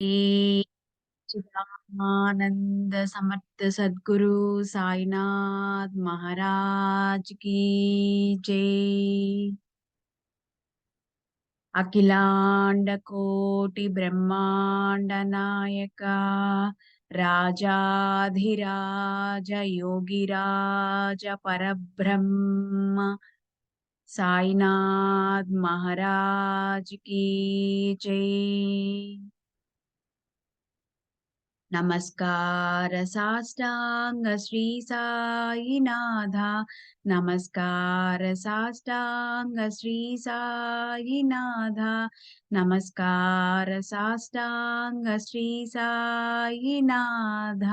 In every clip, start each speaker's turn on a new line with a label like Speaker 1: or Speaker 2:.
Speaker 1: ఈ చిదానంద సమర్థ సద్గురు సాయినాథ్ మహారాజ్ की जय। అఖిలాండ కోటి బ్రహ్మాండ నాయక రాజాధిరాజ యోగిరాజ పరబ్రహ్మ సాయినాథ్ మహారాజ్ की जय। నమస్కార సాష్టాంగ శ్రీ సాయినాథ, నమస్కార సాష్టాంగ శ్రీ సాయినాథ, నమస్కార సాష్టాంగ శ్రీ సాయినాథ।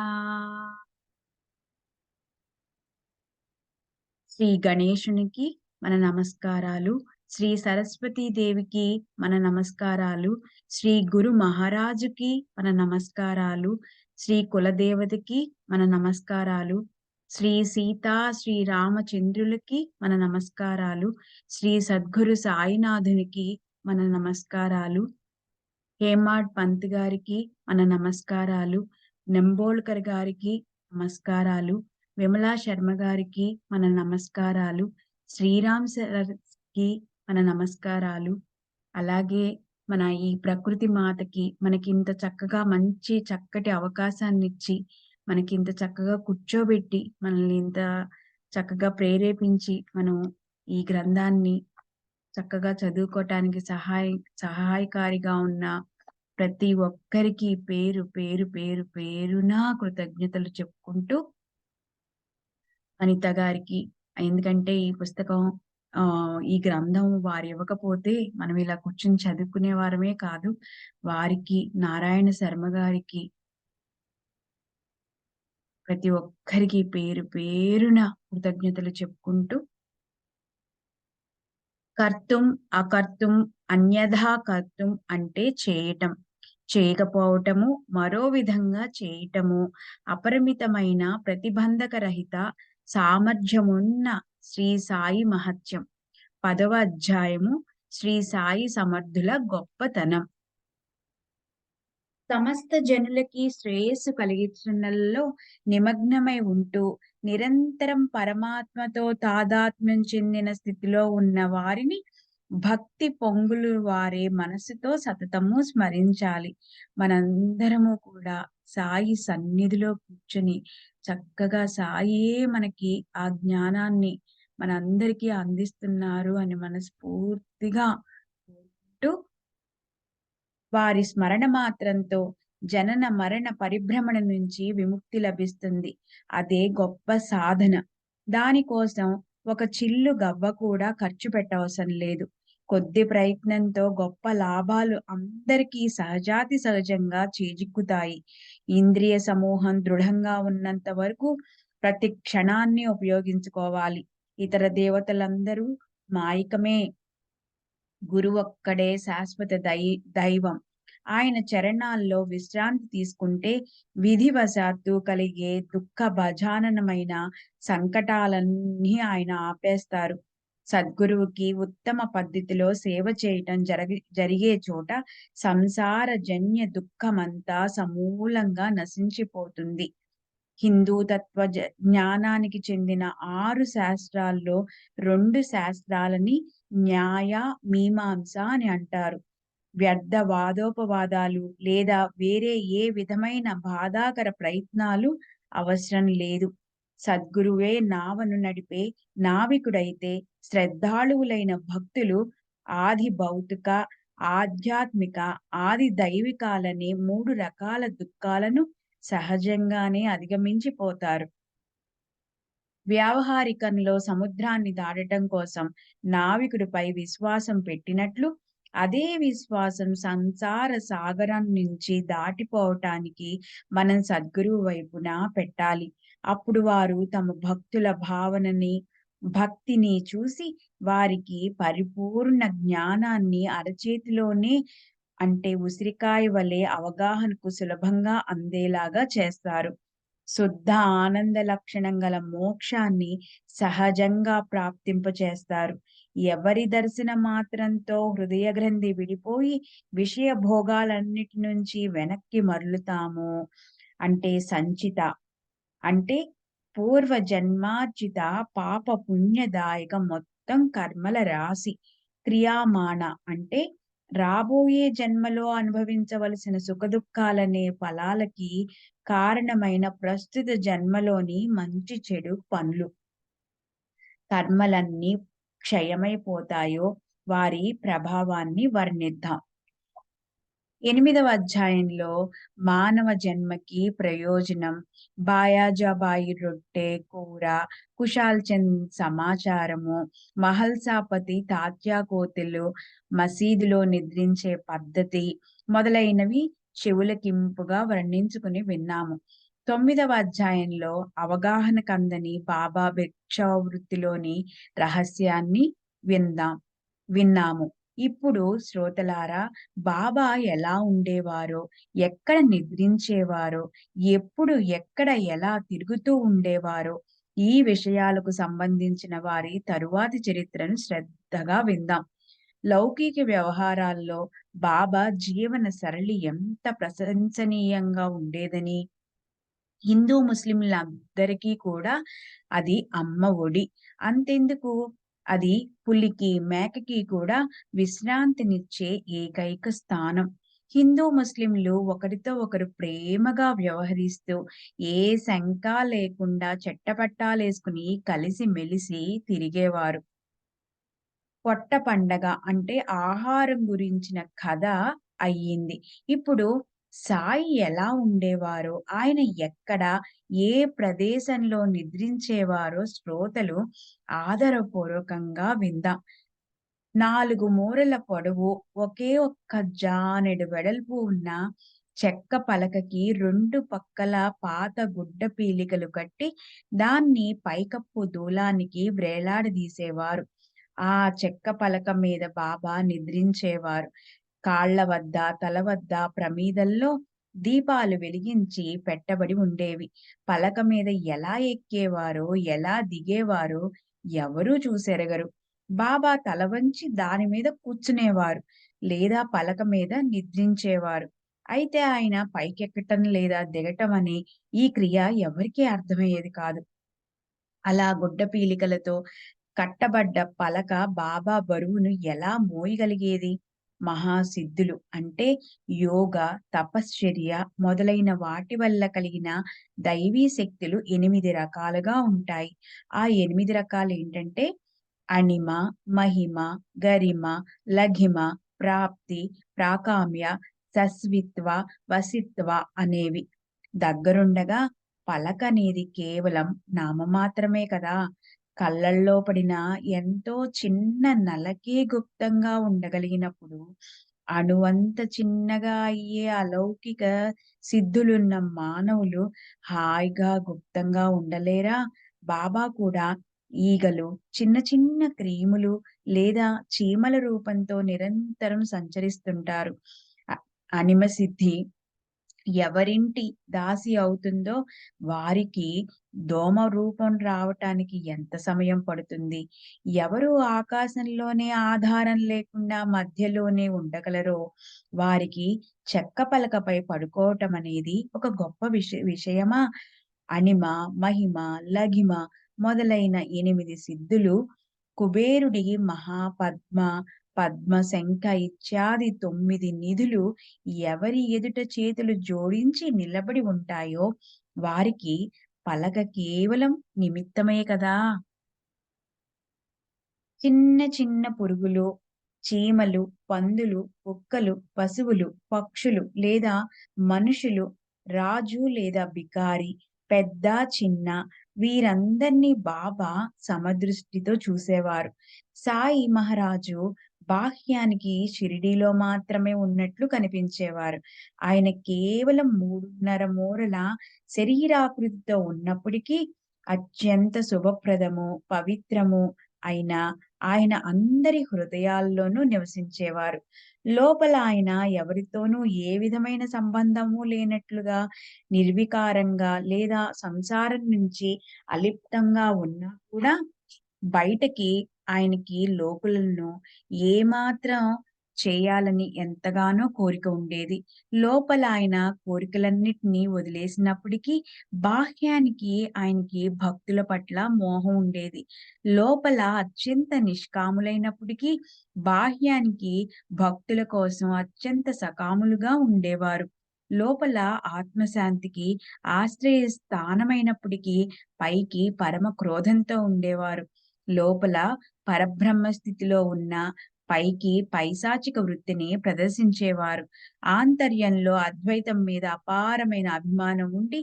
Speaker 1: శ్రీ గణేశునికి మన నమస్కారాలు, శ్రీ సరస్వతీ దేవికి మన నమస్కారాలు, శ్రీ గురు మహారాజుకి మన నమస్కారాలు, శ్రీ కులదేవతకి మన నమస్కారాలు, శ్రీ సీతా శ్రీ రామచంద్రులకి మన నమస్కారాలు, శ్రీ సద్గురు సాయినాథునికి మన నమస్కారాలు, హేమాడ్ పంత్ గారికి మన నమస్కారాలు, నెంబోల్కర్ గారికి నమస్కారాలు, విమలా శర్మ గారికి మన నమస్కారాలు, శ్రీరామ్ కి మన నమస్కారాలు, అలాగే మన ఈ ప్రకృతి మాతకి మనకి ఇంత చక్కగా మంచి చక్కటి అవకాశాన్ని ఇచ్చి మనకి ఇంత చక్కగా కూర్చోబెట్టి మనల్ని ఇంత చక్కగా ప్రేరేపించి మనం ఈ గ్రంథాన్ని చక్కగా చదువుకోవటానికి సహాయకారిగా ఉన్న ప్రతి ఒక్కరికి పేరు పేరు పేరు పేరున కృతజ్ఞతలు చెప్పుకుంటూ, అనిత గారికి, ఎందుకంటే ఈ పుస్తకం ఈ గ్రంథం వారు ఇవ్వకపోతే మనం ఇలా కూర్చుని చదువుకునే వారమే కాదు. వారికి, నారాయణ శర్మ గారికి, ప్రతి ఒక్కరికి పేరు పేరున కృతజ్ఞతలు చెప్పుకుంటూ, కర్తుం అకర్తుం అన్యథా కర్తుం అంటే చేయటం, చేయకపోవటము, మరో విధంగా చేయటము, అపరిమితమైన ప్రతిబంధక రహిత సామర్థ్యమున్న శ్రీ సాయి మహత్యం. 10వ అధ్యాయము శ్రీ సాయి సమర్థుల గొప్పతనం. సమస్త జనులకి శ్రేయస్సు కలిగించుటలో నిమగ్నమై ఉంటూ నిరంతరం పరమాత్మతో తాదాత్మ్యం చెందిన స్థితిలో ఉన్న వారిని భక్తి పొంగులు వారే మనసుతో సతతము స్మరించాలి. మనందరము కూడా సాయి సన్నిధిలో కూర్చొని చక్కగా సాయే మనకి ఆ జ్ఞానాన్ని మనందరికీ అందిస్తున్నారు అని మనస్ఫూర్తిగా ఉంటూ, వారి స్మరణ మాత్రంతో జనన మరణ పరిభ్రమణ నుంచి విముక్తి లభిస్తుంది. అదే గొప్ప సాధన. దానికోసం ఒక చిల్లు గవ్వ కూడా ఖర్చు పెట్టవసరం లేదు. కొద్ది ప్రయత్నంతో గొప్ప లాభాలు అందరికీ సహజాతి సహజంగా చేజిక్కుతాయి. ఇంద్రియ సమూహం దృఢంగా ఉన్నంత వరకు ప్రతి క్షణాన్ని ఉపయోగించుకోవాలి. ఇతర దేవతలందరూ మాయికమే. గురువొక్కడే శాశ్వత దైవం. ఆయన చరణాల్లో విశ్రాంతి తీసుకుంటే విధివశాత్తు కలిగే దుఃఖ భజాననమైన సంకటాలన్నీ ఆయన ఆపేస్తారు. సద్గురువుకి ఉత్తమ పద్ధతిలో సేవ చేయటం జరిగే చోట సంసార జన్య దుఃఖమంతా సమూలంగా నశించిపోతుంది. హిందూ తత్వ జ్ఞానానికి చెందిన 6 శాస్త్రాల్లో 2 శాస్త్రాలని న్యాయ మీమాంస అని అంటారు. వ్యర్థ వాదోపవాదాలు లేదా వేరే ఏ విధమైన బాధాకర ప్రయత్నాలు అవసరం లేదు. సద్గురువే నావను నడిపే నావికుడైతే శ్రద్ధాళువులైన భక్తులు ఆది భౌతిక, ఆధ్యాత్మిక, ఆది దైవికాలనే 3 రకాల దుఃఖాలను సహజంగానే అధిగమించిపోతారు. వ్యావహారికంలో సముద్రాన్ని దాటటం కోసం నావికుడిపై విశ్వాసం పెట్టినట్లు, అదే విశ్వాసం సంసార సాగరం నుంచి దాటిపోవటానికి మనం సద్గురువు వైపున పెట్టాలి. అప్పుడు వారు తమ భక్తుల భావనని, భక్తిని చూసి వారికి పరిపూర్ణ జ్ఞానాన్ని అరచేతిలోనే, అంటే ఉసిరికాయ వలె అవగాహనకు సులభంగా అందేలాగా చేస్తారు. శుద్ధ ఆనంద లక్షణం గల మోక్షాన్ని సహజంగా ప్రాప్తింపచేస్తారు. ఎవరి దర్శన మాత్రంతో హృదయ గ్రంథి విడిపోయి విషయ భోగాలన్నిటి నుంచి వెనక్కి మరలుతామో, అంటే సంచిత అంటే పూర్వ జన్మార్జిత పాప పుణ్యదాయక మొత్తం కర్మల రాశి. క్రియామాణ అంటే రాబోయే జన్మలో అనుభవించవలసిన సుఖదుఖాలనే ఫలాలకి కారణమైన ప్రస్తుత జన్మలోని మంచి చెడు పనులు. కర్మలన్నీ క్షయమైపోతాయో వారి ప్రభావాన్ని వర్ణిద్దాం. 8వ అధ్యాయంలో మానవ జన్మకి ప్రయోజనం, బాయాజాబాయి రొట్టె, కూర, కుశాల్ చంద్ సమాచారము, మహల్సాపతి తాత్యాకోతులు మసీదులో నిద్రించే పద్ధతి మొదలైనవి చెవులకింపుగా వర్ణించుకుని విన్నాము. 9వ అధ్యాయంలో అవగాహన కందని బాబా భిక్షావృత్తిలోని రహస్యాన్ని విన్నాము. ఇప్పుడు శ్రోతలారా, బాబా ఎలా ఉండేవారో, ఎక్కడ నిద్రించేవారో, ఎప్పుడు ఎక్కడ ఎలా తిరుగుతూ ఉండేవారో, ఈ విషయాలకు సంబంధించిన వారి తరువాతి చరిత్రను శ్రద్ధగా విందాం. లౌకిక వ్యవహారాల్లో బాబా జీవన సరళి ఎంత ప్రశంసనీయంగా ఉండేదని, హిందూ ముస్లింలందరికీ కూడా అది అమ్మ ఒడి. అంతెందుకు, అది పులికి, మేకకి కూడా విశ్రాంతినిచ్చే ఏకైక స్థానం. హిందూ ముస్లింలు ఒకరితో ఒకరు ప్రేమగా వ్యవహరిస్తూ, ఏ శంకా లేకుండా చెట్టపట్టాలేసుకుని కలిసి మెలిసి తిరిగేవారు. పొట్ట పండగ అంటే ఆహారం గురించిన కథ అయ్యింది. ఇప్పుడు సాయి ఎలా ఉండేవారో, ఆయన ఎక్కడ, ఏ ప్రదేశంలో నిద్రించేవారో శ్రోతలు ఆదరపూర్వకంగా విందాం. 4 మూరల పొడవు, ఒకే ఒక్క జానెడు వెడల్పు ఉన్న చెక్క పలకకి 2 పక్కల పాత గుడ్డ పీలికలు కట్టి, దాన్ని పైకప్పు దూలానికి వ్రేలాడదీసేవారు. ఆ చెక్క పలక మీద బాబా నిద్రించేవారు. కాళ్ళ వద్ద, తల వద్ద ప్రమీదల్లో దీపాలు వెలిగించి పెట్టబడి ఉండేవి. పలక మీద ఎలా ఎక్కేవారో, ఎలా దిగేవారో ఎవరూ చూసెరగరు. బాబా తల వంచి దాని మీద కూర్చునేవారు, లేదా పలక మీద నిద్రించేవారు. అయితే ఆయన పైకెక్కటం లేదా దిగటం అనే ఈ క్రియ ఎవరికీ అర్థమయ్యేది కాదు. అలా గుడ్డ పీలికలతో కట్టబడ్డ పలక బాబా బరువును ఎలా మోయగలిగేది? మహాసిద్ధులు అంటే యోగ, తపశ్చర్య మొదలైన వాటి వల్ల కలిగిన దైవీ శక్తులు 8 రకాలుగా ఉంటాయి. ఆ 8 రకాలేంటంటే అణిమ, మహిమ, గరిమ, లఘిమ, ప్రాప్తి, ప్రాకామ్య, సస్విత్వ, వసిత్వ అనేవి. దగ్గరుండగా పలకనేది కేవలం నామమాత్రమే కదా! కళ్ళల్లో పడిన ఎంతో చిన్న నలకే గుప్తంగా ఉండగలిగినప్పుడు, అణువంత చిన్నగా అయ్యే అలౌకిక సిద్ధులున్న మానవులు హాయిగా గుప్తంగా ఉండలేరా? బాబా కూడా ఈగలు, చిన్న చిన్న క్రిములు లేదా చీమల రూపంతో నిరంతరం సంచరిస్తుంటారు. అ అనిమ సిద్ధి ఎవరింటి దాసి అవుతుందో వారికి దోమ రూపం రావటానికి ఎంత సమయం పడుతుంది? ఎవరు ఆకాశంలోనే ఆధారం లేకుండా మధ్యలోనే ఉండగలరో వారికి చెక్క పలకపై పడుకోవటమనేది ఒక గొప్ప విషయమా? అణిమ, మహిమ, లఘిమ మొదలైన 8 సిద్ధులు, కుబేరుడి మహాపద్మ, పద్మశంఖ ఇత్యాది 9 నిధులు ఎవరి ఎదుట చేతులు జోడించి నిలబడి ఉంటాయో వారికి పలక కేవలం నిమిత్తమే కదా! చిన్న చిన్న పురుగులు, చీమలు, పందులు, కుక్కలు, పశువులు, పక్షులు లేదా మనుషులు, రాజు లేదా బికారి, పెద్ద, చిన్న వీరందర్నీ బాబా సమదృష్టితో చూసేవారు. సాయి మహారాజు బాహ్యానికి షిరిడీలో మాత్రమే ఉన్నట్లు కనిపించేవారు. ఆయన కేవలం 3.5 మూరల శరీరాకృతితో ఉన్నప్పటికీ అత్యంత శుభప్రదము, పవిత్రము అయిన ఆయన అందరి హృదయాల్లోనూ నివసించేవారు. లోపల ఆయన ఎవరితోనూ ఏ విధమైన సంబంధము లేనట్లుగా నిర్వికారంగా లేదా సంసారం నుంచి అలిప్తంగా ఉన్నా కూడా బయటకి ఆయనకి లోకులను ఏమాత్రం చేయాలని ఎంతగానో కోరిక ఉండేది. లోపల ఆయన కోరికలన్నిటిని వదిలేసినప్పటికీ, బాహ్యానికి ఆయనకి భక్తుల పట్ల మోహం ఉండేది. లోపల అత్యంత నిష్కాములైనప్పటికీ, బాహ్యానికి భక్తుల కోసం అత్యంత సకాములుగా ఉండేవారు. లోపల ఆత్మశాంతికి ఆశ్రయ స్థానమైనప్పటికీ, పైకి పరమ క్రోధంతో ఉండేవారు. లోపల పరబ్రహ్మ స్థితిలో ఉన్న పైకి పైశాచిక వృత్తిని ప్రదర్శించేవారు. ఆంతర్యంలో అద్వైతం మీద అపారమైన అభిమానం ఉండి,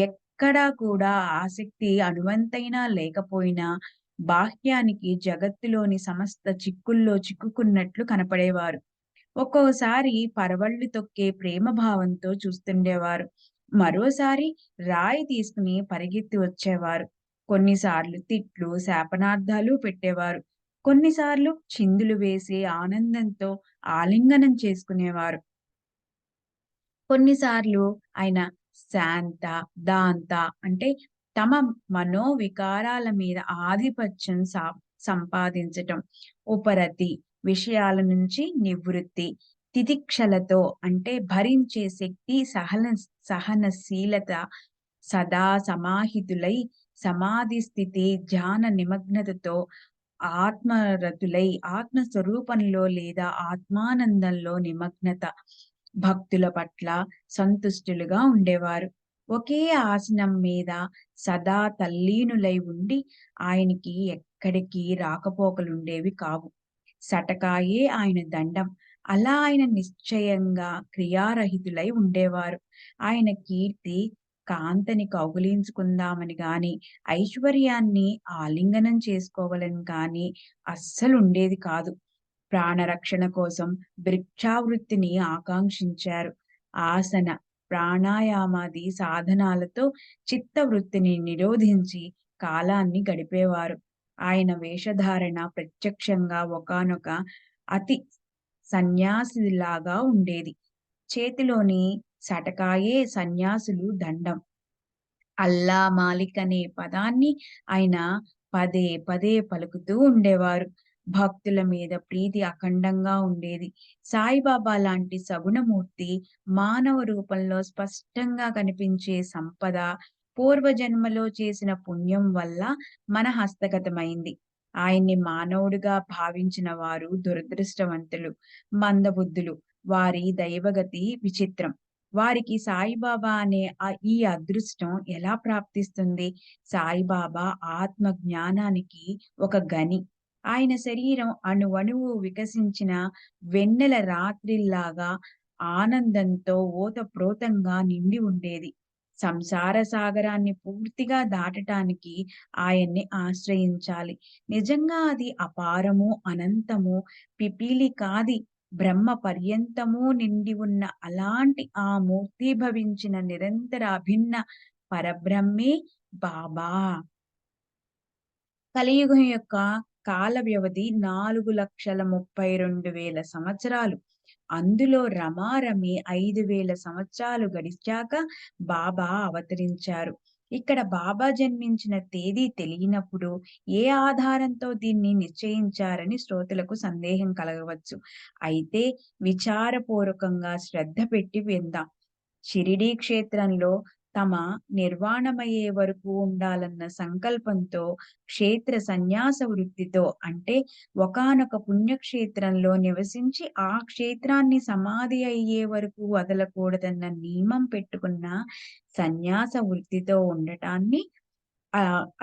Speaker 1: ఎక్కడా కూడా ఆసక్తి అణువంతైనా లేకపోయినా, బాహ్యానికి జగత్తులోని సమస్త చిక్కుల్లో చిక్కుకున్నట్లు కనపడేవారు. ఒక్కోసారి పరవళ్ళు తొక్కే ప్రేమ భావంతో చూస్తుండేవారు. మరోసారి రాయి తీసుకుని పరిగెత్తి వచ్చేవారు. కొన్నిసార్లు తిట్లు, శాపనార్థాలు పెట్టేవారు. కొన్నిసార్లు చిందులు వేసి ఆనందంతో ఆలింగనం చేసుకునేవారు. కొన్నిసార్లు ఆయన శాంత, దాంత అంటే తమ మనోవికారాల మీద ఆధిపత్యం సంపాదించటం, ఉపరతి విషయాల నుంచి నివృత్తి, తితిక్షలతో అంటే భరించే శక్తి, సహనశీలత, సదా సమాహితులై సమాధి స్థితి, ధ్యాన నిమగ్నతతో ఆత్మరతులై ఆత్మస్వరూపంలో లేదా ఆత్మానందంలో నిమగ్నత, భక్తుల పట్ల సంతుష్టులుగా ఉండేవారు. ఒకే ఆసనం మీద సదా తల్లీనులై ఉండి ఆయనకి ఎక్కడికి రాకపోకలుండేవి కావు. సటకాయే ఆయన దండం. అలా ఆయన నిశ్చయంగా క్రియారహితులై ఉండేవారు. ఆయన కీర్తి కాంతని కౌగిలించుకుందామని గాని, ఐశ్వర్యాన్ని ఆలింగనం చేసుకోవాలని గాని అస్సలుండేది కాదు. ప్రాణరక్షణ కోసం భిక్షావృత్తిని ఆకాంక్షించారు. ఆసన, ప్రాణాయామాది సాధనాలతో చిత్తవృత్తిని నిరోధించి కాలాన్ని గడిపేవారు. ఆయన వేషధారణ ప్రత్యక్షంగా ఒకానొక అతి సన్యాసిలాగా ఉండేది. చేతిలోని సటకాయే సన్యాసులు దండం. అల్లా మాలిక్ అనే పదాన్ని ఆయన పదే పదే పలుకుతూ ఉండేవారు. భక్తుల మీద ప్రీతి అఖండంగా ఉండేది. సాయిబాబా లాంటి సగుణమూర్తి మానవ రూపంలో స్పష్టంగా కనిపించే సంపద పూర్వజన్మలో చేసిన పుణ్యం వల్ల మన హస్తగతమైంది. ఆయన్ని మానవుడిగా భావించిన వారు దురదృష్టవంతులు, మందబుద్ధులు. వారి దైవగతి విచిత్రం. వారికి సాయిబాబా అనే ఈ అదృష్టం ఎలా ప్రాప్తిస్తుంది? సాయిబాబా ఆత్మ జ్ఞానానికి ఒక గని. ఆయన శరీరం అణువణువు వికసించిన వెన్నెల రాత్రిల్లాగా ఆనందంతో ఓతప్రోతంగా నిండి ఉండేది. సంసార సాగరాన్ని పూర్తిగా దాటటానికి ఆయన్ని ఆశ్రయించాలి. నిజంగా అది అపారము, అనంతము, పిపీలికాది బ్రహ్మ పర్యంతమూ నిండి ఉన్న అలాంటి ఆ మూర్తీభవించిన నిరంతర అభిన్న పరబ్రహ్మే బాబా. కలియుగం యొక్క కాల వ్యవధి 4,32,000 సంవత్సరాలు. అందులో రమారమి 5,000 సంవత్సరాలు గడిచాక బాబా అవతరించారు. ఇక్కడ బాబా జన్మించిన తేదీ తెలియనప్పుడు ఏ ఆధారంతో దీన్ని నిశ్చయించారని శ్రోతలకు సందేహం కలగవచ్చు. అయితే విచారపూర్వకంగా శ్రద్ధ పెట్టి విందాం. షిరిడీ క్షేత్రంలో తమ నిర్వాణమయ్యే వరకు ఉండాలన్న సంకల్పంతో, క్షేత్ర సన్యాస వృత్తితో అంటే ఒకానొక పుణ్యక్షేత్రంలో నివసించి ఆ క్షేత్రాన్ని సమాధి అయ్యే వరకు వదలకూడదన్న నియమం పెట్టుకున్న సన్యాస వృత్తితో ఉండటాన్ని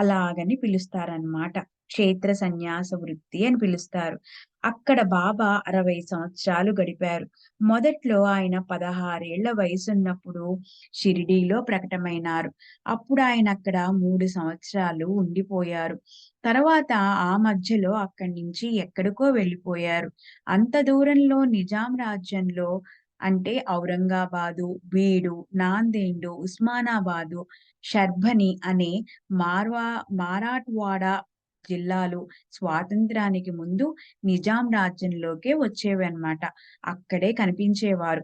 Speaker 1: అలాగని పిలుస్తారనమాట. క్షేత్ర సన్యాస వృత్తి అని పిలుస్తారు. అక్కడ బాబా 60 సంవత్సరాలు గడిపారు. మొదట్లో ఆయన 16 ఏళ్ల వయసున్నప్పుడు షిరిడీలో ప్రకటమైనారు. అప్పుడు ఆయన అక్కడ 3 సంవత్సరాలు ఉండిపోయారు. తర్వాత ఆ మధ్యలో అక్కడి నుంచి ఎక్కడికో వెళ్ళిపోయారు. అంత దూరంలో నిజాం రాజ్యంలో అంటే ఔరంగాబాదు, బీడు, నాందేడు, ఉస్మానాబాదు, షర్భని అనే మరాఠ్వాడా జిల్లాలు స్వాతంత్రానికి ముందు నిజాం రాజ్యంలోకే వచ్చేవన్నమాట. అక్కడే కనిపించేవారు.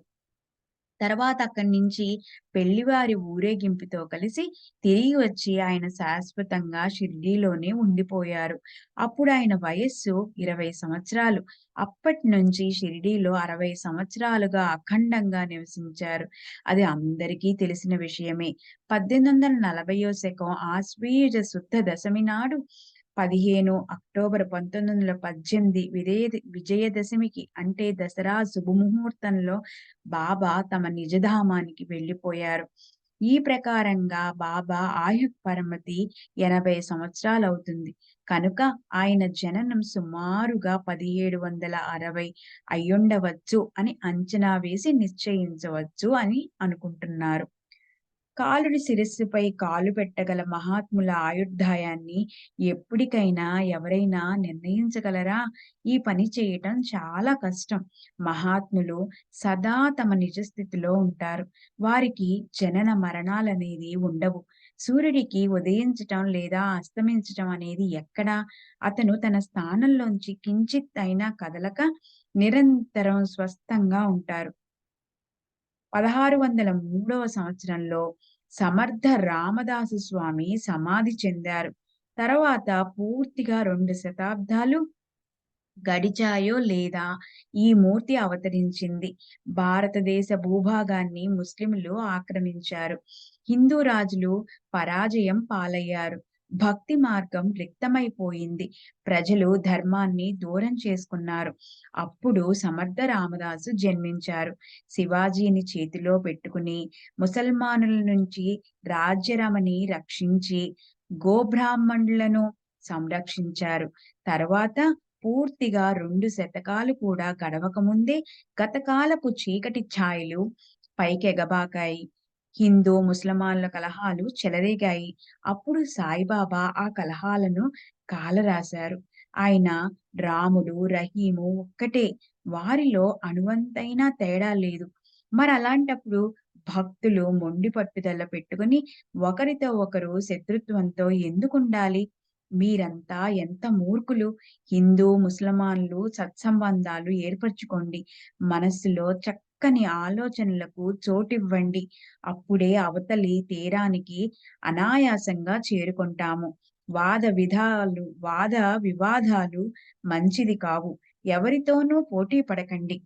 Speaker 1: తర్వాత అక్కడి నుంచి పెళ్లివారి ఊరేగింపుతో కలిసి తిరిగి వచ్చి ఆయన శాశ్వతంగా షిర్డీలోనే ఉండిపోయారు. అప్పుడు ఆయన వయస్సు 20 సంవత్సరాలు. అప్పటినుంచి షిరిడీలో 60 సంవత్సరాలుగా అఖండంగా నివసించారు. అది అందరికీ తెలిసిన విషయమే. 1840 శకం ఆశ్వీయుజ శుద్ధ దశమి నాడు 15 అక్టోబర్ 1918 విజయదశమికి అంటే దసరా శుభముహూర్తంలో బాబా తమ నిజధామానికి వెళ్ళిపోయారు. ఈ ప్రకారంగా బాబా ఆయుఃపరిమితి 80 సంవత్సరాలవుతుంది. కనుక ఆయన జననం సుమారుగా 1760 అయ్యుండవచ్చు అని అంచనా వేసి నిశ్చయించవచ్చు అని అనుకుంటున్నారు. కాలుడి శిరస్సుపై కాలు పెట్టగల మహాత్ముల ఆయుర్దాయాన్ని ఎప్పటికైనా ఎవరైనా నిర్ణయించగలరా? ఈ పని చేయటం చాలా కష్టం. మహాత్ములు సదా తమ నిజ స్థితిలో ఉంటారు. వారికి జనన మరణాలనేది ఉండవు. సూర్యుడికి ఉదయించటం లేదా అస్తమించటం అనేది ఎక్కడా? అతను తన స్థానంలోంచి కించిత్ అయినా కదలక నిరంతరం స్వస్థంగా ఉంటారు. 1603 సంవత్సరంలో సమర్థ రామదాసు స్వామి సమాధి చెందారు. తర్వాత పూర్తిగా 2 శతాబ్దాలు గడిచాయో లేదా ఈ మూర్తి అవతరించింది. భారతదేశ భూభాగాన్ని ముస్లింలు ఆక్రమించారు. హిందూ రాజులు పరాజయం పాలయ్యారు. భక్తి మార్గం రిక్తమైపోయింది. ప్రజలు ధర్మాన్ని దూరం చేసుకున్నారు. అప్పుడు సమర్థ రామదాసు జన్మించారు. శివాజీని చేతిలో పెట్టుకుని ముసల్మానుల నుంచి రాజ్యరమని రక్షించి గోబ్రాహ్మణులను సంరక్షించారు. తర్వాత పూర్తిగా 2 శతకాలు కూడా గడవకముందే గతకాలపు చీకటి ఛాయలు పైకెగబాకాయి. హిందూ ముస్లమానుల కలహాలు చెలరేగాయి. అప్పుడు సాయిబాబా ఆ కలహాలను కాలరాశారు. ఆయన రాముడు, రహీము ఒక్కటే. వారిలో అణువంతైనా తేడా లేదు. మరలాంటప్పుడు భక్తులు మొండి పట్టుదల పెట్టుకుని ఒకరితో ఒకరు శత్రుత్వంతో ఎందుకుండాలి? మీరంతా ఎంత మూర్ఖులు! హిందూ, ముసల్మాన్లు సత్సంబంధాలు ఏర్పరచుకోండి. మనస్సులో చక్కని ఆలోచనలకు చోటివ్వండి. అప్పుడే అవతలి తీరానికి అనాయాసంగా చేరుకుంటాము. వాద వివాదాలు మంచిది కావు. ఎవరితోనూ పోటీ పడకండి.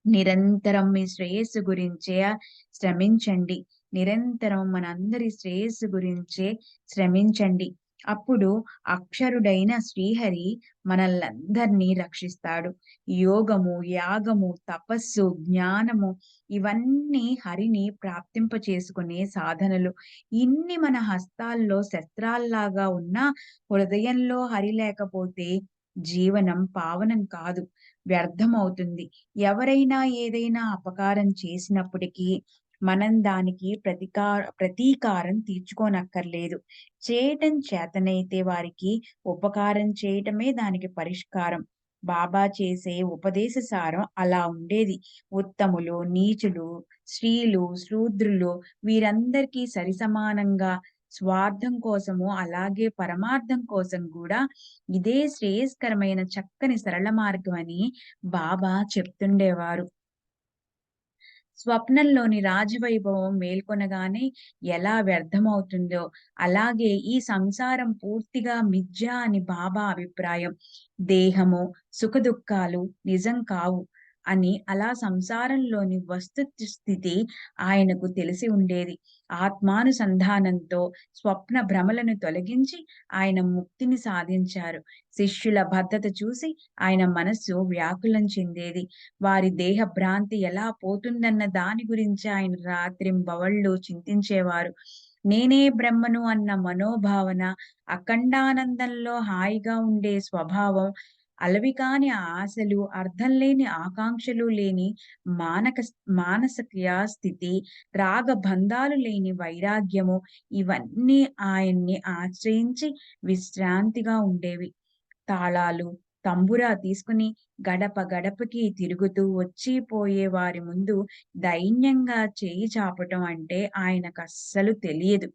Speaker 1: నిరంతరం మీ శ్రేయస్సు గురించే శ్రమించండి. నిరంతరం మనందరి శ్రేయస్సు గురించే శ్రమించండి. అప్పుడు అక్షరుడైన శ్రీహరి మనల్నందరినీ రక్షిస్తాడు. యోగము, యాగము, తపస్సు, జ్ఞానము ఇవన్నీ హరిని ప్రాప్తింపచేసుకునే సాధనలు. ఇన్ని మన హస్తాల్లో శస్త్రాల్లాగా ఉన్నా హృదయంలో హరి లేకపోతే జీవనం పావనం కాదు, వ్యర్థమవుతుంది. ఎవరైనా ఏదైనా అపకారం చేసినప్పటికీ మనం దానికి ప్రతీకారం తీర్చుకోనక్కర్లేదు. చేయటం చేతనైతే వారికి ఉపకారం చేయటమే దానికి పరిష్కారం. బాబా చేసే ఉపదేశ సారం అలా ఉండేది. ఉత్తములు, నీచులు, స్త్రీలు, శూద్రులు వీరందరికీ సరిసమానంగా స్వార్థం కోసము అలాగే పరమార్థం కోసం కూడా ఇదే శ్రేయస్కరమైన చక్కని సరళ మార్గం అని బాబా చెప్తుండేవారు. స్వప్నంలోని రాజవైభవం మేల్కొనగానే ఎలా వ్యర్థమవుతుందో, అలాగే ఈ సంసారం పూర్తిగా మిథ్య అని బాబా అభిప్రాయం. దేహము, సుఖదుఖాలు నిజం కావు అని అలా సంసారంలోని స్థితి ఆయనకు తెలిసి ఉండేది. ఆత్మానుసంధానంతో స్వప్న భ్రమలను తొలగించి ఆయన ముక్తిని సాధించారు. శిష్యుల బద్ధత చూసి ఆయన మనస్సు వ్యాకులం చెందేది. వారి దేహ భ్రాంతి ఎలా పోతుందన్న దాని గురించి ఆయన రాత్రింబవళ్ళు చింతించేవారు. నేనే బ్రహ్మను అన్న మనోభావన, అఖండానందంలో హాయిగా ఉండే స్వభావం, అలవికాని ఆశలు, అర్థం లేని ఆకాంక్షలు లేని మానక మానసిక స్థితి, రాగబంధాలు లేని వైరాగ్యము ఇవన్నీ ఆయన్ని ఆశ్రయించి విశ్రాంతిగా ఉండేవి. తాళాలు, తంబురా తీసుకుని గడప గడపకి తిరుగుతూ వచ్చి పోయే వారి ముందు దైన్యంగా చేయి చాపటం అంటే ఆయనకస్సలు తెలియదు.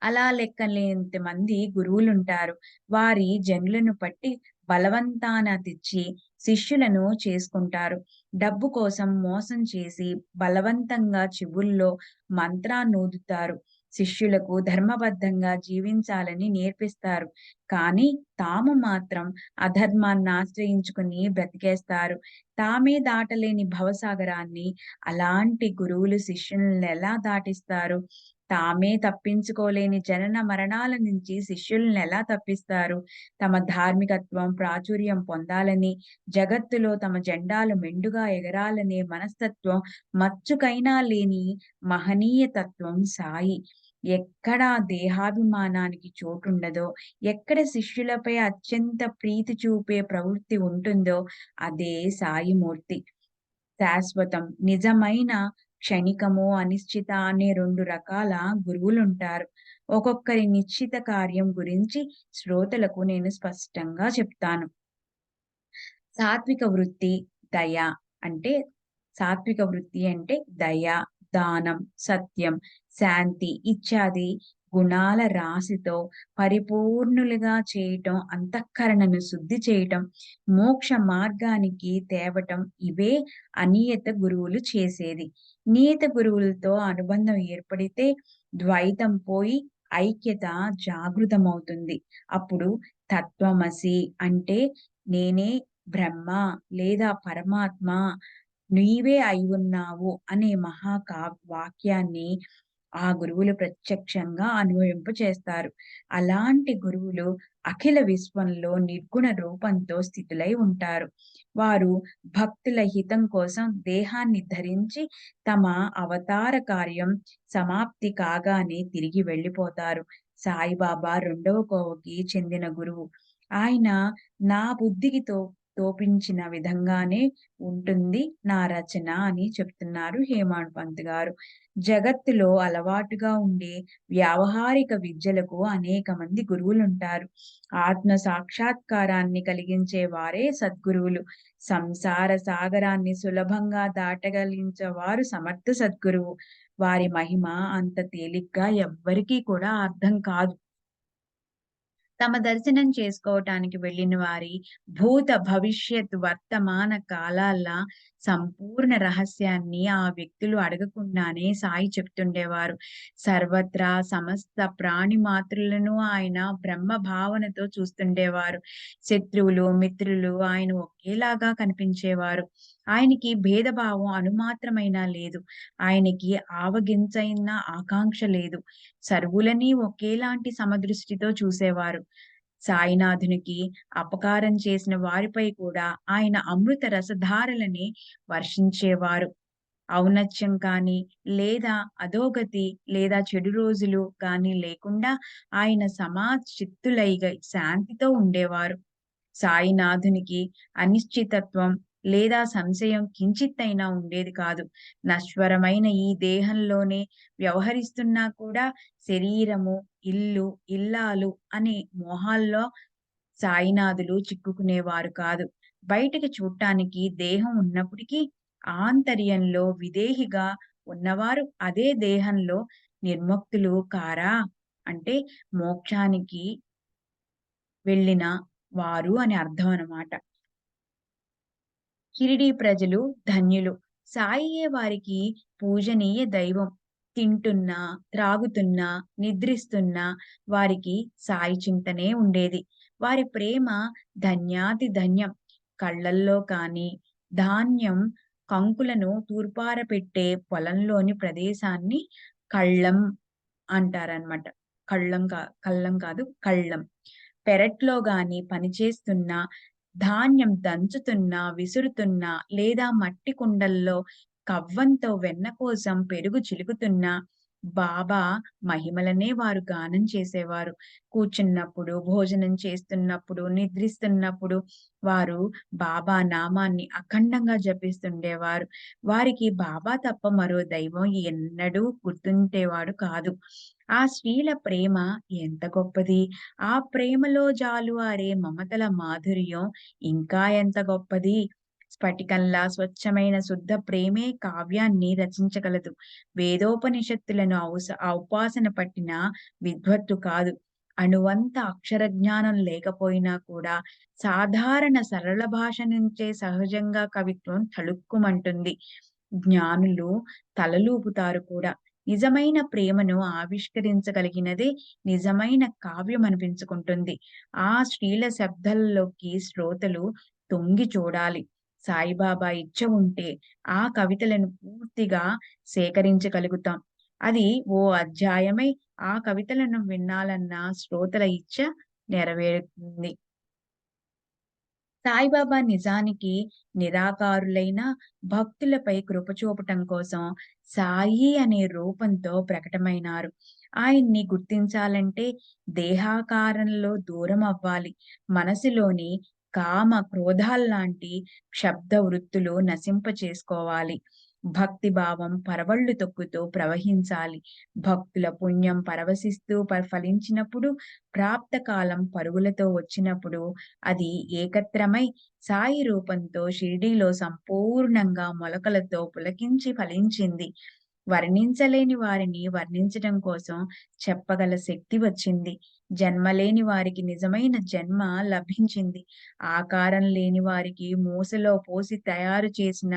Speaker 1: అలా లెక్కలేనంత మంది గురువులుంటారు. వారి జనులను పట్టి బలవంతాన తెచ్చి శిష్యులను చేసుకుంటారు. డబ్బు కోసం మోసం చేసి బలవంతంగా చెవుల్లో మంత్రాన్నూదుతారు. శిష్యులకు ధర్మబద్ధంగా జీవించాలని నేర్పిస్తారు. కానీ తాము మాత్రం అధర్మాన్ని ఆశ్రయించుకుని బ్రతికేస్తారు. తామే దాటలేని భవసాగరాన్ని అలాంటి గురువులు శిష్యులనెలా దాటిస్తారు? తామే తప్పించుకోలేని జనన మరణాల నుంచి శిష్యులనెలా తప్పిస్తారు? తమ ధార్మికత్వం ప్రాచుర్యం పొందాలని, జగత్తులో తమ జెండాలు మెండుగా ఎగరాలనే మనస్తత్వం మచ్చుకైనా లేని మహనీయ తత్వం సాయి. ఎక్కడ దేహాభిమానానికి చోటుండదో, ఎక్కడ శిష్యులపై అత్యంత ప్రీతి చూపే ప్రవృత్తి ఉంటుందో అదే సాయిమూర్తి. శాశ్వతం, నిజమైన, క్షణికము, అనిశ్చిత అనే 2 రకాల గురువులుంటారు. ఒక్కొక్కరి నిశ్చిత కార్యం గురించి శ్రోతలకు నేను స్పష్టంగా చెప్తాను. సాత్విక వృత్తి, దయ అంటే సాత్విక వృత్తి అంటే దయ, దానం, సత్యం, శాంతి ఇత్యాది గుణాల రాశితో పరిపూర్ణులుగా చేయటం, అంతఃకరణను శుద్ధి చేయటం, మోక్ష మార్గానికి తేవటం ఇవే అనియత గురువులు చేసేది. నియత గురువులతో అనుబంధం ఏర్పడితే ద్వైతం పోయి ఐక్యత జాగృతమవుతుంది. అప్పుడు తత్వమసి అంటే నేనే బ్రహ్మ లేదా పరమాత్మ, నీవే అయివున్నావు అనే వాక్యాన్ని ఆ గురువులు ప్రత్యక్షంగా అనుభవింపచేస్తారు. అలాంటి గురువులు అఖిల విశ్వంలో నిర్గుణ రూపంతో స్థితులై ఉంటారు. వారు భక్తుల హితం కోసం దేహాన్ని ధరించి తమ అవతార కార్యం సమాప్తి కాగానే తిరిగి వెళ్ళిపోతారు. సాయిబాబా రెండవ కోవకి చెందిన గురువు. ఆయన నా బుద్ధికి తోపించిన విధంగానే ఉంటుంది నా రచన అని చెప్తున్నారు హేమాడ్ పంత్ గారు. జగత్తులో అలవాటుగా ఉండే వ్యావహారిక విద్యలకు అనేక మంది గురువులుంటారు. ఆత్మ సాక్షాత్కారాన్ని కలిగించే వారే సద్గురువులు. సంసార సాగరాన్ని సులభంగా దాటగలించేవారు సమర్థ సద్గురువు. వారి మహిమ అంత తేలిగ్గా ఎవ్వరికీ కూడా అర్థం కాదు. తమ దర్శనం చేసుకోవటానికి వెళ్ళిన వారి భూత, భవిష్యత్, వర్తమాన కాలాల సంపూర్ణ రహస్యాన్ని ఆ వ్యక్తులు అడగకుండానే సాయి చెప్తుండేవారు. సర్వత్రా సమస్త ప్రాణి మాత్రులను ఆయన బ్రహ్మ భావనతో చూస్తుండేవారు. శత్రువులు, మిత్రులు ఆయన ఒకేలాగా కనిపించేవారు. ఆయనకి భేదభావం అణుమాత్రమైనా లేదు. ఆయనకి ఆవగించైన ఆకాంక్ష లేదు. సర్వులని ఒకేలాంటి సమదృష్టితో చూసేవారు. సాయినాథునికి అపకారం చేసిన వారిపై కూడా ఆయన అమృత రసధారలని వర్షించేవారు. ఔన్నత్యం కానీ, లేదా అధోగతి, లేదా చెడు రోజులు కానీ లేకుండా ఆయన చిత్తులైగా శాంతితో ఉండేవారు. సాయినాథునికి అనిశ్చితత్వం లేదా సంశయం కించిత్తైనా ఉండేది కాదు. నశ్వరమైన ఈ దేహంలోనే వ్యవహరిస్తున్నా కూడా శరీరము, ఇల్లు, ఇల్లాలు అనే మోహాల్లో సాయినాథులు చిక్కుకునేవారు కాదు. బయటికి చూడటానికి దేహం ఉన్నప్పటికీ ఆంతర్యంలో విదేహిగా ఉన్నవారు అదే దేహంలో నిర్ముక్తులు కారా? అంటే మోక్షానికి వెళ్ళిన వారు అని అర్థం అన్నమాట. షిరిడీ ప్రజలు ధన్యులు. సాయియే వారికి పూజనీయ దైవం. తింటున్నా, త్రాగుతున్నా, నిద్రిస్తున్నా వారికి సాయి చింతనే ఉండేది. వారి ప్రేమ ధన్యాతి ధన్యం. కళ్ళల్లో కానీ, ధాన్యం కంకులను తూర్పార పెట్టే పొలంలోని ప్రదేశాన్ని కళ్ళం అంటారనమాట. కళ్ళం కాదు కళ్ళం. పెరట్లో గాని పనిచేస్తున్నా, ధాన్యం దంచుతున్నా, విసురుతున్నా లేదా మట్టి కుండల్లో కవ్వంతో వెన్న కోసం పెరుగు చిలుకుతున్నా బాబా మహిమలనే వారు గానం చేసేవారు. కూర్చున్నప్పుడు, భోజనం చేస్తున్నప్పుడు, నిద్రిస్తున్నప్పుడు వారు బాబా నామాన్ని అఖండంగా జపిస్తుండేవారు. వారికి బాబా తప్ప మరో దైవం ఎన్నడూ గుర్తుండేవాడు కాదు. ఆ స్త్రీల ప్రేమ ఎంత గొప్పది! ఆ ప్రేమలో జాలువారే మమతల మాధుర్యం ఇంకా ఎంత గొప్పది! స్ఫటికంలా స్వచ్ఛమైన శుద్ధ ప్రేమే కావ్యాన్ని రచించగలదు. వేదోపనిషత్తులను ఉపాసన పట్టిన విద్వత్తు కాదు. అణువంత అక్షర జ్ఞానం లేకపోయినా కూడా సాధారణ సరళ భాష నుంచే సహజంగా కవిత్వం తళుక్కుమంటుంది. జ్ఞానులు తలలూపుతారు కూడా. నిజమైన ప్రేమను ఆవిష్కరించగలిగినదే నిజమైన కావ్యం అనిపించుకుంటుంది. ఆ శ్రీల శబ్దాల్లోకి శ్రోతలు తొంగి చూడాలి. సాయిబాబా ఇచ్చ ఉంటే ఆ కవితలను పూర్తిగా సేకరించగలుగుతాం. అది ఓ అధ్యాయమై ఆ కవితలను వినాలన్న శ్రోతల ఇచ్చ నెరవేరుతుంది. సాయిబాబా నిజానికి నిరాకారులైన భక్తులపై కృప చూపటం కోసం సాయి అనే రూపంతో ప్రకటమైనారు. ఆయన్ని గుర్తించాలంటే దేహాకారంలో దూరం అవ్వాలి. మనసులోని కామ, క్రోధాల్లాంటి క్షబ్ద వృత్తులు నశింపచేసుకోవాలి. భక్తి భావం పరవళ్ళు తొక్కుతూ ప్రవహించాలి. భక్తుల పుణ్యం పరవశిస్తూ ఫలించినప్పుడు, ప్రాప్తకాలం పరుగులతో వచ్చినప్పుడు అది ఏకత్రమై సాయి రూపంతో షిరిడీలో సంపూర్ణంగా మొలకలతో పులకించి ఫలించింది. వర్ణించలేని వారిని వర్ణించటం కోసం చెప్పగల శక్తి వచ్చింది. జన్మలేని వారికి నిజమైన జన్మ లభించింది. ఆకారం లేని వారికి మూసలో పోసి తయారు చేసిన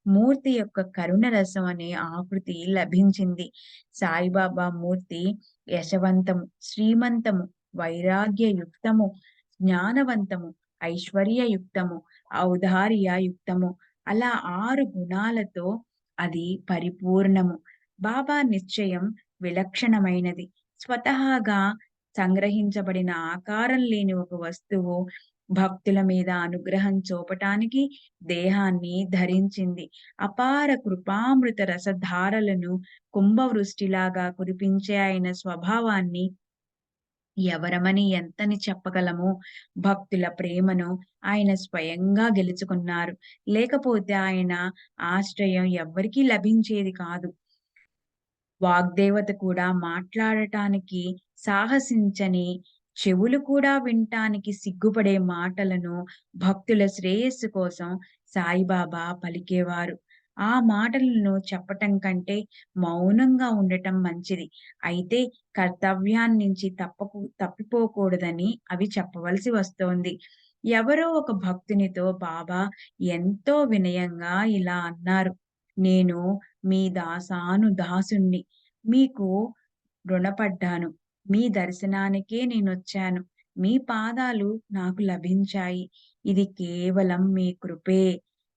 Speaker 1: మూర్తి యొక్క కరుణ రసం అనే ఆకృతి లభించింది. సాయిబాబా మూర్తి యశవంతము, శ్రీమంతము, వైరాగ్యయుక్తము, జ్ఞానవంతము, ఐశ్వర్యయుక్తము, ఔదార్యయుక్తము అలా 6 గుణాలతో అది పరిపూర్ణము. బాబా నిశ్చయం విలక్షణమైనది. స్వతహాగా సంగ్రహించబడిన ఆకారం లేని ఒక వస్తువు భక్తుల మీద అనుగ్రహం చూపటానికి దేహాన్ని ధరించింది. అపార కృపామృత రసధారలను కుంభవృష్టిలాగా కురిపించే ఆయన స్వభావాన్ని ఎవరమని ఎంతని చెప్పగలము? భక్తుల ప్రేమను ఆయన స్వయంగా గెలుచుకున్నారు. లేకపోతే ఆయన ఆశ్రయం ఎవ్వరికీ లభించేది కాదు. వాగ్దేవత కూడా మాట్లాడటానికి సాహసించని, చెవులు కూడా వినటానికి సిగ్గుపడే మాటలను భక్తుల శ్రేయస్సు కోసం సాయిబాబా పలికేవారు. ఆ మాటలను చెప్పటం కంటే మౌనంగా ఉండటం మంచిది. అయితే కర్తవ్యాన్నించి తప్పిపోకూడదని అవి చెప్పవలసి వస్తోంది. ఎవరో ఒక భక్తునితో బాబా ఎంతో వినయంగా ఇలా అన్నారు. "నేను మీ దాసుణ్ణి. మీకు రుణపడ్డాను. మీ దర్శనానికే నేనొచ్చాను. మీ పాదాలు నాకు లభించాయి. ఇది కేవలం మీ కృపే.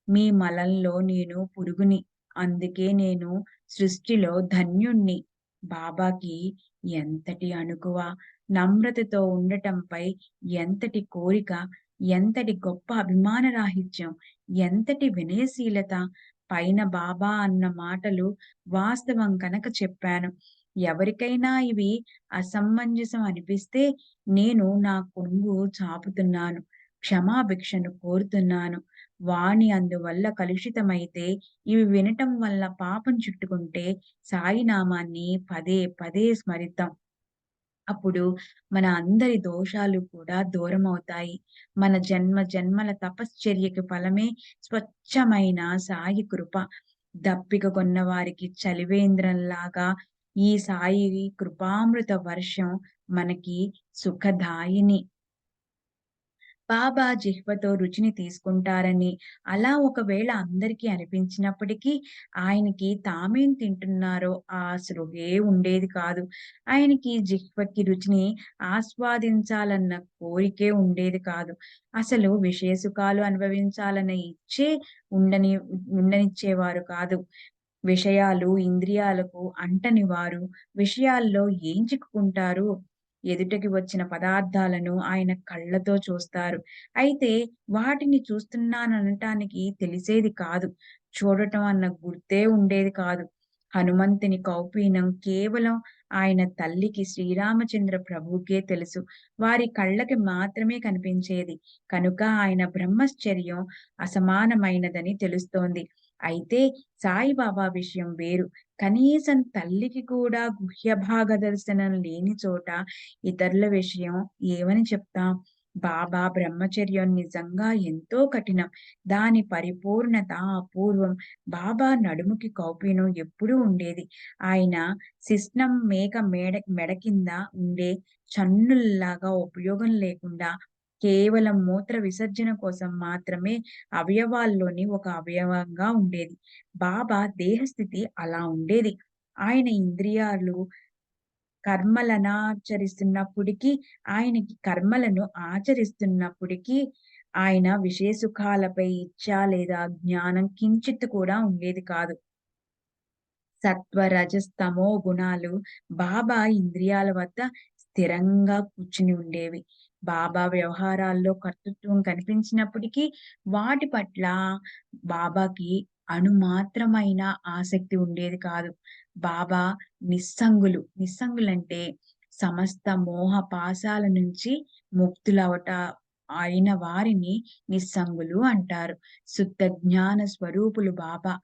Speaker 1: మీ మలంలో నేను పురుగుని. అందుకే నేను సృష్టిలో ధన్యుణ్ణి." బాబాకి ఎంతటి అణకువ, నమ్రతతో ఉండటంపై ఎంతటి కోరిక, ఎంతటి గొప్ప అభిమాన రాహిత్యం, ఎంతటి వినయశీలత! పైన బాబా అన్న మాటలు వాస్తవం కనుక చెప్పాను. ఎవరికైనా ఇవి అసమంజసం అనిపిస్తే నేను నా కొంగు చాపుతున్నాను. క్షమాభిక్షను కోరుతున్నాను. వాణి అందువల్ల కలుషితమైతే ఇవి వినటం వల్ల పాపం చుట్టుకుంటే సాయి నామాన్ని పదే పదే స్మరిద్దాం. అప్పుడు మన అందరి దోషాలు కూడా దూరమవుతాయి. మన జన్మ జన్మల తపశ్చర్యకి ఫలమే స్వచ్ఛమైన సాయి కృప. దప్పిక కొన్న వారికి చలివేంద్రంలాగా ఈ సాయి కృపామృత వర్షం మనకి సుఖదాయిని. బాబా జిహ్వతో రుచిని తీసుకుంటారని, అలా ఒకవేళ అందరికీ అనిపించినప్పటికీ, ఆయనకి తామేం తింటున్నారో ఆ స్పృహే ఉండేది కాదు. ఆయనకి జిహ్వకి రుచిని ఆస్వాదించాలన్న కోరికే ఉండేది కాదు. అసలు విషయ సుఖాలు అనుభవించాలన్న ఇచ్చే ఉండని ఉండనిచ్చేవారు కాదు. విషయాలు ఇంద్రియాలకు అంటని వారు విషయాల్లో ఏం చిక్కుకుంటారు? ఎదుటకి వచ్చిన పదార్థాలను ఆయన కళ్ళతో చూస్తారు. అయితే వాటిని చూస్తున్నాననటానికి తెలిసేది కాదు. చూడటం అన్న గుర్తే ఉండేది కాదు. హనుమంతుని కౌపీనం కేవలం ఆయన తల్లికి శ్రీరామచంద్ర ప్రభువుకే తెలుసు. వారి కళ్ళకి మాత్రమే కనిపించేది. కనుక ఆయన బ్రహ్మశ్చర్యం అసమానమైనదని తెలుస్తోంది. అయితే సాయిబాబా విషయం వేరు. కనీసం తల్లికి కూడా గుహ్య భాగ దర్శనం లేని చోట ఇతరుల విషయం ఏమని చెప్తాం? బాబా బ్రహ్మచర్యం నిజంగా ఎంతో కఠినం. దాని పరిపూర్ణత అపూర్వం. బాబా నడుముకి కౌపీనం ఎప్పుడూ ఉండేది. ఆయన శిశ్నం మేక మెడ కింద ఉండే చన్నుల్లాగా ఉపయోగం లేకుండా కేవలం మూత్ర విసర్జన కోసం మాత్రమే అవయవాల్లోని ఒక అవయవంగా ఉండేది. బాబా దేహస్థితి అలా ఉండేది. ఆయన ఇంద్రియాలు కర్మలనాచరిస్తున్నప్పటికీ కర్మలను ఆచరిస్తున్నప్పటికీ ఆయన విషయ సుఖాలపై ఇచ్చ లేదా జ్ఞానం కించిత్తు కూడా ఉండేది కాదు. సత్వ, రజస్, తమో గుణాలు బాబా ఇంద్రియాల వద్ద స్థిరంగా కూర్చుని ఉండేవి. బాబా వ్యవహారాల్లో కర్తృత్వం కనిపించినప్పటికీ వాటి పట్ల బాబాకి అణుమాత్రమైన ఆసక్తి ఉండేది కాదు. బాబా నిస్సంగులు. నిస్సంగులంటే సమస్త మోహ పాశాల నుంచి ముక్తులవట అయిన వారిని నిస్సంగులు అంటారు. శుద్ధ జ్ఞాన స్వరూపులు బాబా.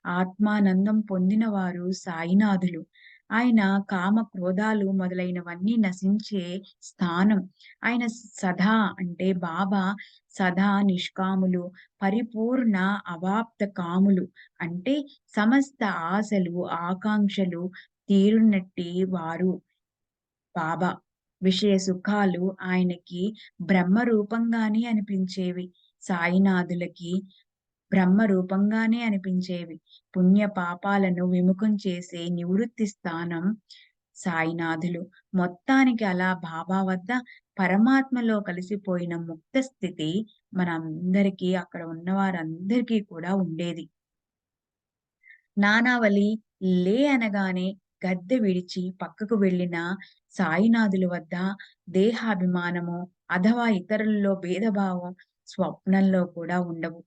Speaker 1: ఆత్మానందం పొందినవారు సాయినాథులు. ఆయన కామ, క్రోధాలు మొదలైనవన్నీ నశించే స్థానం. ఆయన సదా అంటే బాబా సదా నిష్కాములు, పరిపూర్ణ అవాప్త కాములు. అంటే సమస్త ఆశలు, ఆకాంక్షలు తీరునట్టి వారు బాబా. విషయ సుఖాలు ఆయనకి బ్రహ్మ రూపంగానే అనిపించేవి. సాయినాథులకి బ్రహ్మ రూపంగానే అనిపించేవి. పుణ్య పాపాలను విముఖం చేసే నివృత్తి స్థానం సాయినాథులు. మొత్తానికి అలా బాబా వద్ద పరమాత్మలో కలిసిపోయిన ముక్త స్థితి మనందరికీ, అక్కడ ఉన్న వారందరికీ కూడా ఉండేది. నానావళి లే అనగానే గద్దె విడిచి పక్కకు వెళ్ళిన సాయినాథుల వద్ద దేహాభిమానము అథవా ఇతరులలో భేదభావం స్వప్నంలో కూడా ఉండవు.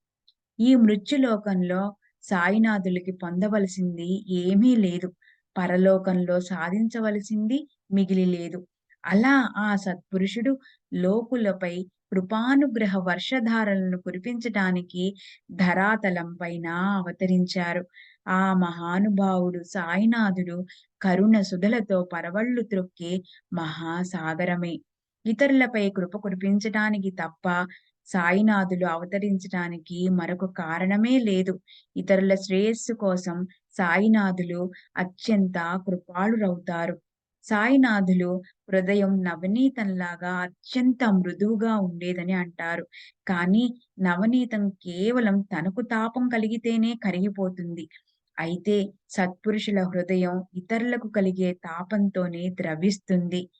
Speaker 1: ఈ మృత్యులోకంలో సాయినాథులకి పొందవలసింది ఏమీ లేదు. పరలోకంలో సాధించవలసింది మిగిలి లేదు. అలా ఆ సత్పురుషుడు లోకులపై కృపానుగ్రహ వర్షధారలను కురిపించటానికి ధరాతలం పైన అవతరించారు. ఆ మహానుభావుడు సాయినాథుడు కరుణ సుధలతో పరవళ్ళు త్రొక్కే మహాసాగరమే. ఇతరులపై కృప కురిపించటానికి తప్ప సాయినాథులు అవతరించటానికి మరొక కారణమే లేదు. ఇతరుల శ్రేయస్సు కోసం సాయినాథులు అత్యంత కృపాళురవుతారు. సాయినాథులు హృదయం నవనీతంలాగా అత్యంత మృదువుగా ఉండేదని అంటారు. కానీ నవనీతం కేవలం తనకు తాపం కలిగితేనే కరిగిపోతుంది. అయితే సత్పురుషుల హృదయం ఇతరులకు కలిగే తాపంతోనే ద్రవిస్తుంది.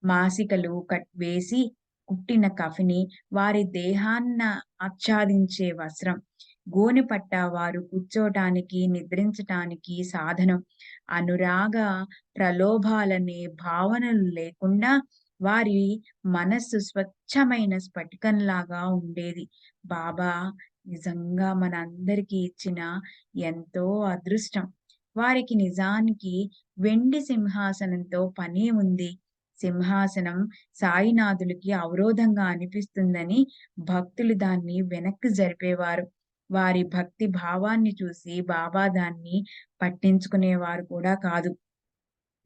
Speaker 1: మాసికలు వేసి కుట్టిన కఫిని, వారి దేహాన్న ఆచ్ఛాదించే వస్త్రం, గోనెపట్ట వారు కూర్చోటానికి, నిద్రించటానికి సాధనం. అనురాగ ప్రలోభాలనే భావనలు లేకుండా వారి మనస్సు స్వచ్ఛమైన స్ఫటికంలాగా ఉండేది. బాబా నిజంగా మనందరికీ ఇచ్చిన ఎంతో అదృష్టం. వారికి నిజానికి వెండి సింహాసనంతో పనే ఉంది. సింహాసనం సాయినాథులకి అవరోధంగా అనిపిస్తుందని భక్తులు దాన్ని వెనక్కి జరిపేవారు. వారి భక్తి భావాన్ని చూసి బాబా దాన్ని పట్టించుకునేవారు కూడా కాదు.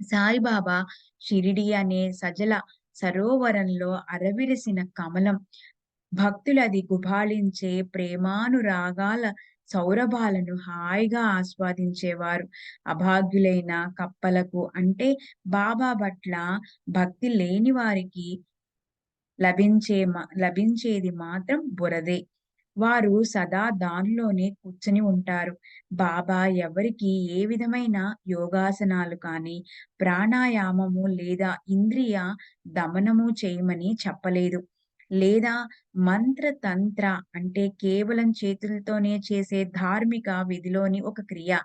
Speaker 1: సాయిబాబా షిరిడి అనే సజల సరోవరంలో అరవిరిసిన కమలం. భక్తులది గుబాళించే ప్రేమానురాగాల సౌరభాలను హాయిగా ఆస్వాదించేవారు. అభాగ్యులైన కప్పలకు అంటే బాబా పట్ల భక్తి లేని వారికి లభించేది మాత్రం బురదే. వారు సదా దానిలోనే కూర్చొని ఉంటారు. బాబా ఎవరికి ఏ విధమైన యోగాసనాలు కానీ, ప్రాణాయామము లేదా ఇంద్రియ దమనము చేయమని చెప్పలేదు. లేదా మంత్ర తంత్ర అంటే కేవలం చేతులతోనే చేసే ధార్మిక విధిలోని ఒక క్రియ.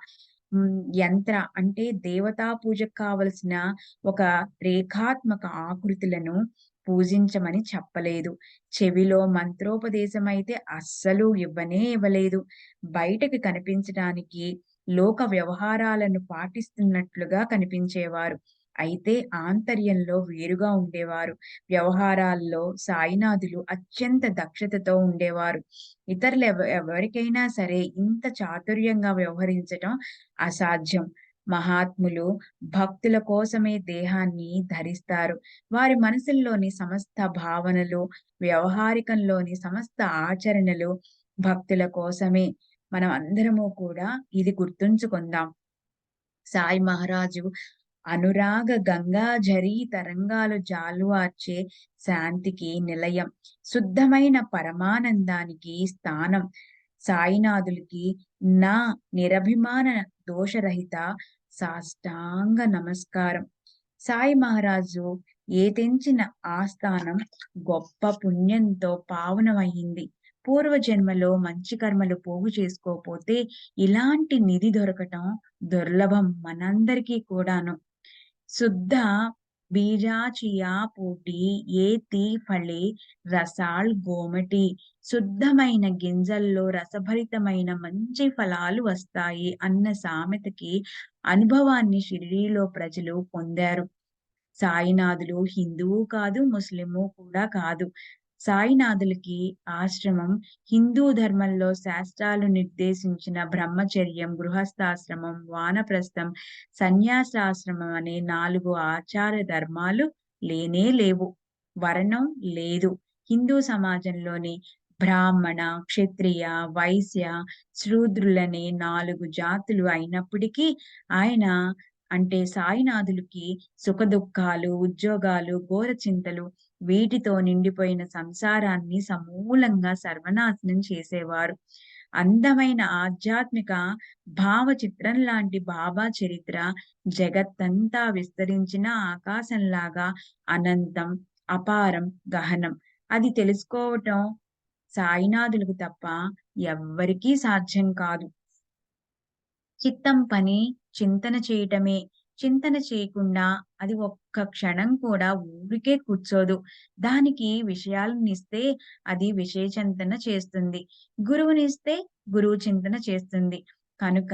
Speaker 1: యంత్ర అంటే దేవతా పూజకు కావలసిన ఒక రేఖాత్మక ఆకృతులను పూజించమని చెప్పలేదు. చెవిలో మంత్రోపదేశమైతే అస్సలు ఇవ్వనే ఇవ్వలేదు. బయటకి కనిపించడానికి లోక వ్యవహారాలను పాటిస్తున్నట్లుగా కనిపించేవారు. అయితే ఆంతర్యంలో వేరుగా ఉండేవారు. వ్యవహారాల్లో సాయినాథులు అత్యంత దక్షతతో ఉండేవారు. ఎవరికైనా సరే ఇంత చాతుర్యంగా వ్యవహరించటం అసాధ్యం. మహాత్ములు భక్తుల కోసమే దేహాన్ని ధరిస్తారు. వారి మనసుల్లోని సమస్త భావనలు, వ్యవహారికంలోని సమస్త ఆచరణలు భక్తుల కోసమే. మనం అందరము కూడా ఇది గుర్తుంచుకుందాం. సాయి మహారాజు అనురాగ గంగా జరీ తరంగాలు జాలువార్చే శాంతికి నిలయం. శుద్ధమైన పరమానందానికి స్థానం. సాయినాథులకి నా నిరభిమాన దోషరహిత సాష్టాంగ నమస్కారం. సాయి మహారాజు తెంచిన ఆస్థానం గొప్ప పుణ్యంతో పావనమయింది. పూర్వజన్మలో మంచి కర్మలు పోగు చేసుకోపోతే ఇలాంటి నిధి దొరకటం దుర్లభం మనందరికీ కూడాను. శుద్ధ బీజాచియా పూటి ఏతి ఫళే రసాల్ గోమటి. శుద్ధమైన గింజల్లో రసభరితమైన మంచి ఫలాలు వస్తాయి అన్న సామెతకి అనుభవాన్ని షిరిడీలో ప్రజలు పొందారు. సాయినాథులు హిందువు కాదు, ముస్లిము కూడా కాదు. సాయినాథులకి ఆశ్రమం హిందూ ధర్మంలో శాస్త్రాలు నిర్దేశించిన బ్రహ్మచర్యం, గృహస్థాశ్రమం, వానప్రస్థం, సన్యాసాశ్రమం అనే 4 ఆచార ధర్మాలు లేనే లేవు. వర్ణం లేదు. హిందూ సమాజంలోని బ్రాహ్మణ, క్షత్రియ, వైశ్య, శూద్రులనే 4 జాతులు అయినప్పటికీ ఆయన అంటే సాయినాథులకి సుఖదుఖాలు, ఉద్యోగాలు, ఘోర చింతలు వీటితో నిండిపోయిన సంసారాన్ని సమూలంగా సర్వనాశనం చేసేవారు. అందమైన ఆధ్యాత్మిక భావ చిత్రం లాంటి బాబా చరిత్ర జగత్తంతా విస్తరించిన ఆకాశంలాగా అనంతం, అపారం, గహనం. అది తెలుసుకోవటం సాయినాథులకు తప్ప ఎవ్వరికీ సాధ్యం కాదు. చిత్తం పని చింతన చేయటమే. చింతన చేయకుండా అది ఒక్క క్షణం కూడా ఊరికే కూర్చోదు. దానికి విషయాలనిస్తే అది విషయ చింతన చేస్తుంది. గురువునిస్తే గురువు చింతన చేస్తుంది. కనుక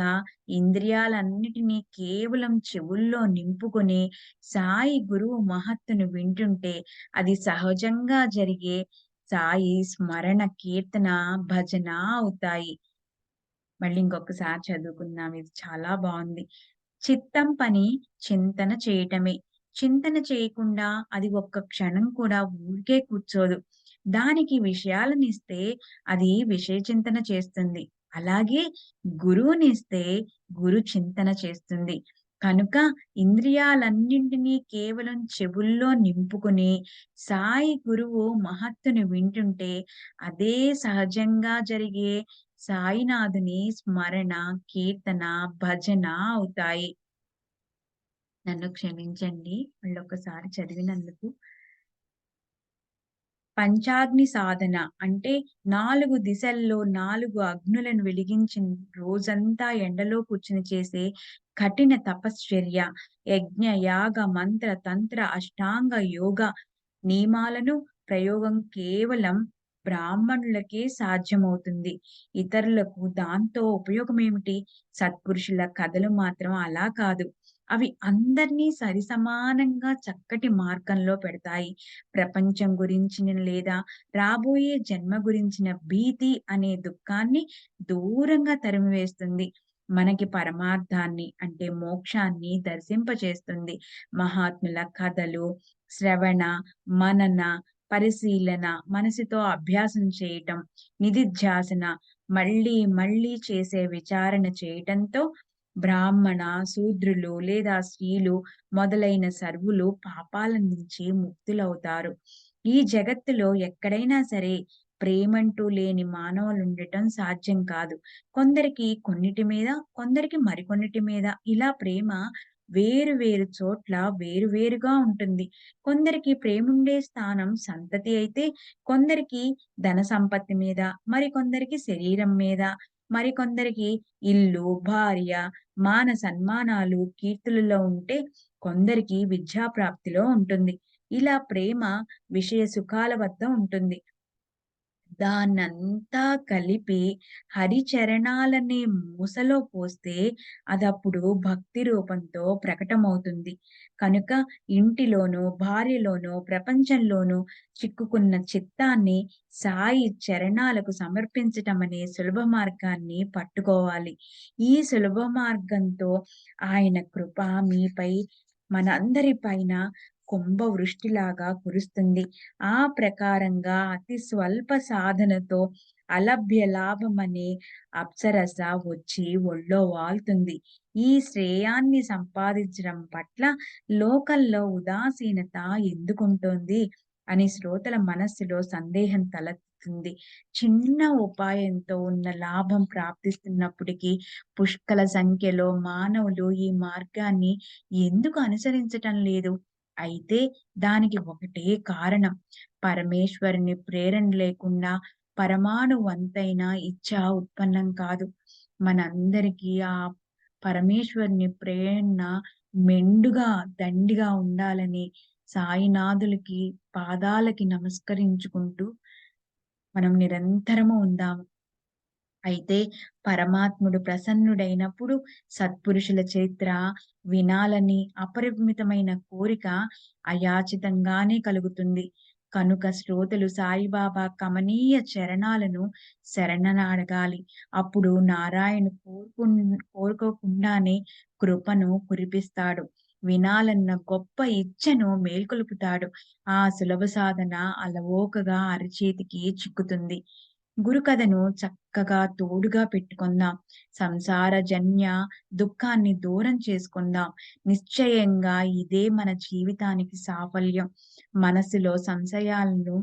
Speaker 1: ఇంద్రియాలన్నిటినీ కేవలం చెవుల్లో నింపుకొని సాయి గురువు మహత్తును వింటుంటే అది సహజంగా జరిగే సాయి స్మరణ, కీర్తన, భజన అవుతాయి. మళ్ళీ ఇంకొకసారి చదువుకుందాం. ఇది చాలా బావుంది. చిత్తం పని చింతన చేయటమే. చింతన చేయకుండా అది ఒక్క క్షణం కూడా ఊరికే కూర్చోదు. దానికి విషయాలనిస్తే అది విషయ చింతన చేస్తుంది. అలాగే గురువునిస్తే గురు చింతన చేస్తుంది. కనుక ఇంద్రియాలన్నింటినీ కేవలం చెవుల్లో నింపుకొని సాయి గురువు మహత్తుని వింటుంటే అదే సహజంగా జరిగే సాయినాథుని స్మరణ, కీర్తన, భజన అవుతాయి. నన్ను క్షమించండి మళ్ళొక్కసారి చదివినందుకు. పంచాగ్ని సాధన అంటే 4 దిశల్లో 4 అగ్నులను వెలిగించి రోజంతా ఎండలో కూర్చొని చేసే కఠిన తపశ్చర్య. యజ్ఞ, యాగ, మంత్ర, తంత్ర, అష్టాంగ యోగ నియమాలను ప్రయోగం కేవలం బ్రాహ్మణులకే సాధ్యమవుతుంది. ఇతరులకు దాంతో ఉపయోగమేమిటి? సత్పురుషుల కథలు మాత్రం అలా కాదు. అవి అందరినీ సరిసమానంగా చక్కటి మార్గంలో పెడతాయి. ప్రపంచం గురించిన లేదా రాబోయే జన్మ గురించిన భీతి అనే దుఃఖాన్ని దూరంగా తరిమివేస్తుంది. మనకి పరమార్థాన్ని అంటే మోక్షాన్ని దర్శింపచేస్తుంది. మహాత్ముల కథలు, శ్రవణ, మనన, పరిశీలన, మనసుతో అభ్యాసం చేయటం, నిధిధ్యాసన, మళ్ళీ మళ్ళీ చేసే విచారణ చేయటంతో బ్రాహ్మణ, శూద్రులు లేదా స్త్రీలు మొదలైన సర్వులు పాపాల నుంచి ముక్తులవుతారు. ఈ జగత్తులో ఎక్కడైనా సరే ప్రేమంటూ లేని మానవులుండటం సాధ్యం కాదు. కొందరికి కొన్నిటి మీద, కొందరికి మరికొన్నిటి మీద ఇలా ప్రేమ వేరు వేరు చోట్ల వేరు వేరుగా ఉంటుంది. కొందరికి ప్రేముండే స్థానం సంతతి అయితే, కొందరికి ధన సంపత్తి మీద, మరికొందరికి శరీరం మీద, మరికొందరికి ఇల్లు, భార్య, మాన సన్మానాలు, కీర్తులలో ఉంటే, కొందరికి విద్యా ప్రాప్తిలో ఉంటుంది. ఇలా ప్రేమ విషయ సుఖాల వద్ద ఉంటుంది. దాన్నంతా కలిపి హరిచరణాలనే మూసలో పోస్తే అదప్పుడు భక్తి రూపంతో ప్రకటమవుతుంది. కనుక ఇంటిలోనో, భార్యలోనో, ప్రపంచంలోనో చిక్కుకున్న చిత్తాన్ని సాయి చరణాలకు సమర్పించటమనే సులభ మార్గాన్ని పట్టుకోవాలి. ఈ సులభ మార్గంతో ఆయన కృప మీపై మనందరి పైన కుంభవృష్టిలాగా కురుస్తుంది. ఆ ప్రకారంగా అతి స్వల్ప సాధనతో అలభ్య లాభమనే అప్సరస వచ్చి ఒళ్ళో వాల్తుంది. ఈ శ్రేయాన్ని సంపాదించడం పట్ల లోకల్లో ఉదాసీనత ఎందుకుంటోంది అని శ్రోతల మనస్సులో సందేహం తలెత్తుతుంది. చిన్న ఉపాయంతో ఉన్న లాభం ప్రాప్తిస్తున్నప్పటికీ పుష్కల సంఖ్యలో మానవులు ఈ మార్గాన్ని ఎందుకు అనుసరించటం లేదు? అయితే దానికి ఒకటే కారణం. పరమేశ్వరుని ప్రేరణ లేకుండా పరమాణు వంతైన ఇచ్చ ఉత్పన్నం కాదు. మనందరికీ ఆ పరమేశ్వరుని ప్రేరణ మెండుగా, దండిగా ఉండాలని సాయినాథులకి పాదాలకి నమస్కరించుకుంటూ మనం నిరంతరము ఉందాము. అయితే పరమాత్ముడు ప్రసన్నుడైనప్పుడు సత్పురుషుల చరిత్ర వినాలని అపరిమితమైన కోరిక అయాచితంగానే కలుగుతుంది. కనుక శ్రోతలు సాయిబాబా కమనీయ చరణాలను శరణనడగాలి. అప్పుడు నారాయణ కోరుకోకుండానే కృపను కురిపిస్తాడు. వినాలన్న గొప్ప ఇచ్ఛను మేల్కొలుపుతాడు. ఆ సులభ సాధన అలవోకగా అరచేతికి చిక్కుతుంది. గురుకథను చక్కగా తోడుగా పెట్టుకుందాం. సంసార జన్య దుఃఖాన్ని దూరం చేసుకుందాం. నిశ్చయంగా ఇదే మన జీవితానికి సాఫల్యం. మనసులో సంశయాలను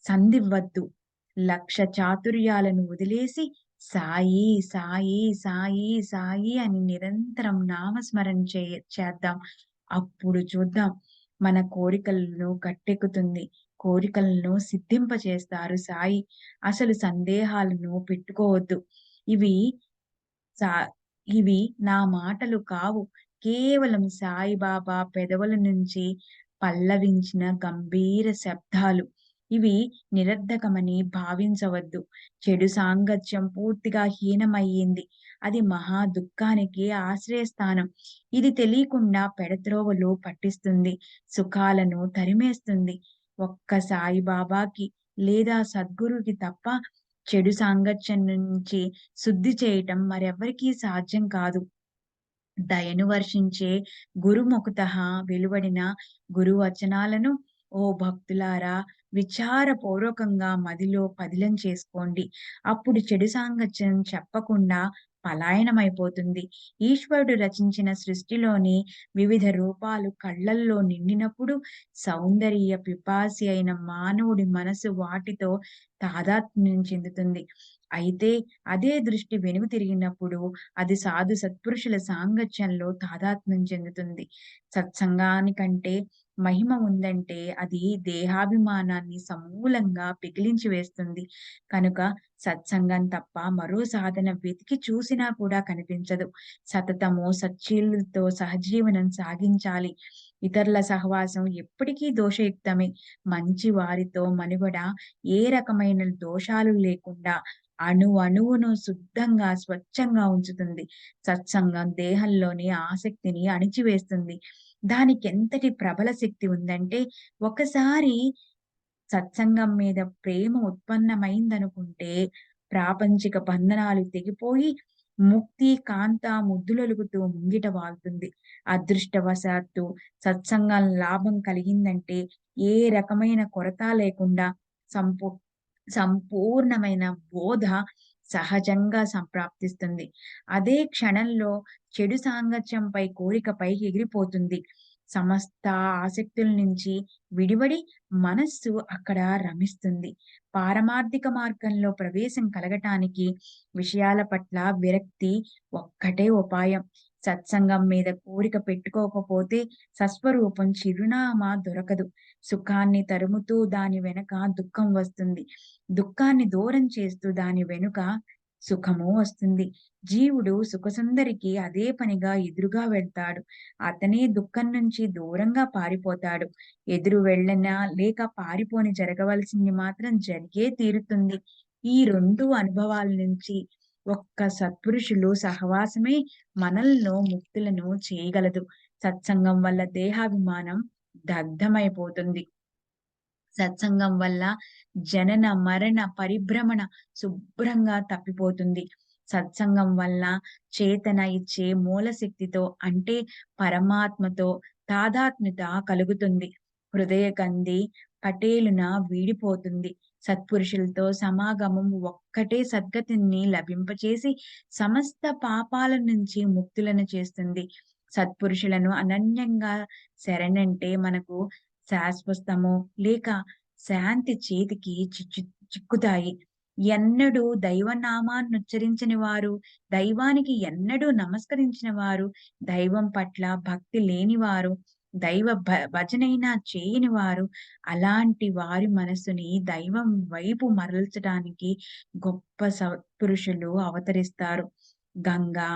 Speaker 1: సంధివ్వద్దు. లక్ష చాతుర్యాలను వదిలేసి సాయి, సాయి, సాయి, సాయి అని నిరంతరం నామస్మరణ చేద్దాం. అప్పుడు చూద్దాం మన కోరికలను గట్టెక్కుతుంది. కోరికలను సిద్ధింపచేస్తారు సాయి. అసలు సందేహాలను పెట్టుకోవద్దు. ఇవి సా ఇవి నా మాటలు కావు. కేవలం సాయిబాబా పెదవుల నుంచి పల్లవించిన గంభీర శబ్దాలు. ఇవి నిరర్ధకమని భావించవద్దు. చెడు సాంగత్యం పూర్తిగా హీనమయ్యింది. అది మహా దుఃఖానికి ఆశ్రయస్థానం. ఇది తెలియకుండా పెడత్రోవలు పట్టిస్తుంది. సుఖాలను తరిమేస్తుంది. ఒక్క సాయిబాబాకి లేదా సద్గురుకి తప్ప చెడు సాంగత్యం నుంచి శుద్ధి చేయటం మరెవ్వరికీ సాధ్యం కాదు. దయను వర్షించే గురుముఖతః వెలువడిన గురువచనాలను ఓ భక్తులారా విచారపూర్వకంగా మదిలో పదిలం చేసుకోండి. అప్పుడు చెడు సాంగత్యం చెప్పకుండా పలాయనమైపోతుంది. ఈశ్వరుడు రచించిన సృష్టిలోని వివిధ రూపాలు కళ్ళల్లో నిండినప్పుడు సౌందర్య పిపాసి అయిన మానవుడి మనసు వాటితో తాదాత్మ్యం చెందుతుంది. అయితే అదే దృష్టి వెనుక తిరిగినప్పుడు అది సాధు సత్పురుషుల సాంగత్యంలో తాదాత్మ్యం చెందుతుంది. సత్సంగానికంటే మహిమ ఉందంటే అది దేహాభిమానాన్ని సమూలంగా పెకిలించి వేస్తుంది. కనుక సత్సంగం తప్ప మరో సాధన వెతికి చూసినా కూడా కనిపించదు. సతతము సచ్చీలుతో సహజీవనం సాగించాలి. ఇతరుల సహవాసం ఎప్పటికీ దోషయుక్తమే. మంచి వారితో మనుగడ ఏ రకమైన దోషాలు లేకుండా అణువును శుద్ధంగా, స్వచ్ఛంగా ఉంచుతుంది. సత్సంగం దేహంలోని ఆసక్తిని అణిచివేస్తుంది. దానికెంతటి ప్రబల శక్తి ఉందంటే, ఒకసారి సత్సంగం మీద ప్రేమ ఉత్పన్నమైందనుకుంటే, ప్రాపంచిక బంధనాలు తెగిపోయి, ముక్తి కాంత ముద్దులొలుకుతూ ముంగిట వాలుతుంది. అదృష్టవశాత్తు సత్సంగం లాభం కలిగిందంటే, ఏ రకమైన కొరత లేకుండా సంపూ సంపూర్ణమైన బోధ సహజంగా సంప్రాప్తిస్తుంది. అదే క్షణంలో చెడు సాంగత్యంపై కోరిక పైకి ఎగిరిపోతుంది. సమస్త ఆసక్తుల నుంచి విడివడి మనస్సు అక్కడ రమిస్తుంది. పారమార్థిక మార్గంలో ప్రవేశం కలగటానికి విషయాల పట్ల విరక్తి ఒక్కటే ఉపాయం. సత్సంగం మీద కోరిక పెట్టుకోకపోతే సస్వరూపం చిరునామా దొరకదు. సుఖాన్ని తరుముతూ దాని వెనక దుఃఖం వస్తుంది. దుఃఖాన్ని దూరం చేస్తూ దాని వెనుక సుఖము వస్తుంది. జీవుడు సుఖసుందరికి అదే పనిగా ఎదురుగా వెళ్తాడు. అతనే దుఃఖం నుంచి దూరంగా పారిపోతాడు. ఎదురు వెళ్ళినా లేక పారిపోని జరగవలసింది మాత్రం జరిగే తీరుతుంది. ఈ 2 అనుభవాల నుంచి ఒక్క సత్పురుషులు సహవాసమే మనలను ముక్తులను చేయగలదు. సత్సంగం వల్ల దేహాభిమానం దగ్ధమైపోతుంది. సత్సంగం వల్ల జనన, మరణ, పరిభ్రమణ శుభ్రంగా తప్పిపోతుంది. సత్సంగం వల్ల చేతన ఇచ్చే మూలశక్తితో అంటే పరమాత్మతో తాదాత్మ్యత కలుగుతుంది. హృదయ కంది పటేలున వీడిపోతుంది. సత్పురుషులతో సమాగమం ఒక్కటే సద్గతిని లభింపచేసి సమస్త పాపాల నుంచి ముక్తులను చేస్తుంది. సత్పురుషులను అనన్యంగా శరణంటే మనకు శాశ్వతమో లేక శాంతి చేతికి చిక్కుతాయి. ఎన్నడూ దైవనామాన్నుచ్చరించని వారు, దైవానికి ఎన్నడూ నమస్కరించిన వారు, దైవం పట్ల భక్తి లేనివారు, దైవ భజనైనా చేయని వారు, అలాంటి వారి మనస్సుని దైవం వైపు మరల్చడానికి గొప్ప సత్పురుషులు అవతరిస్తారు. గంగా,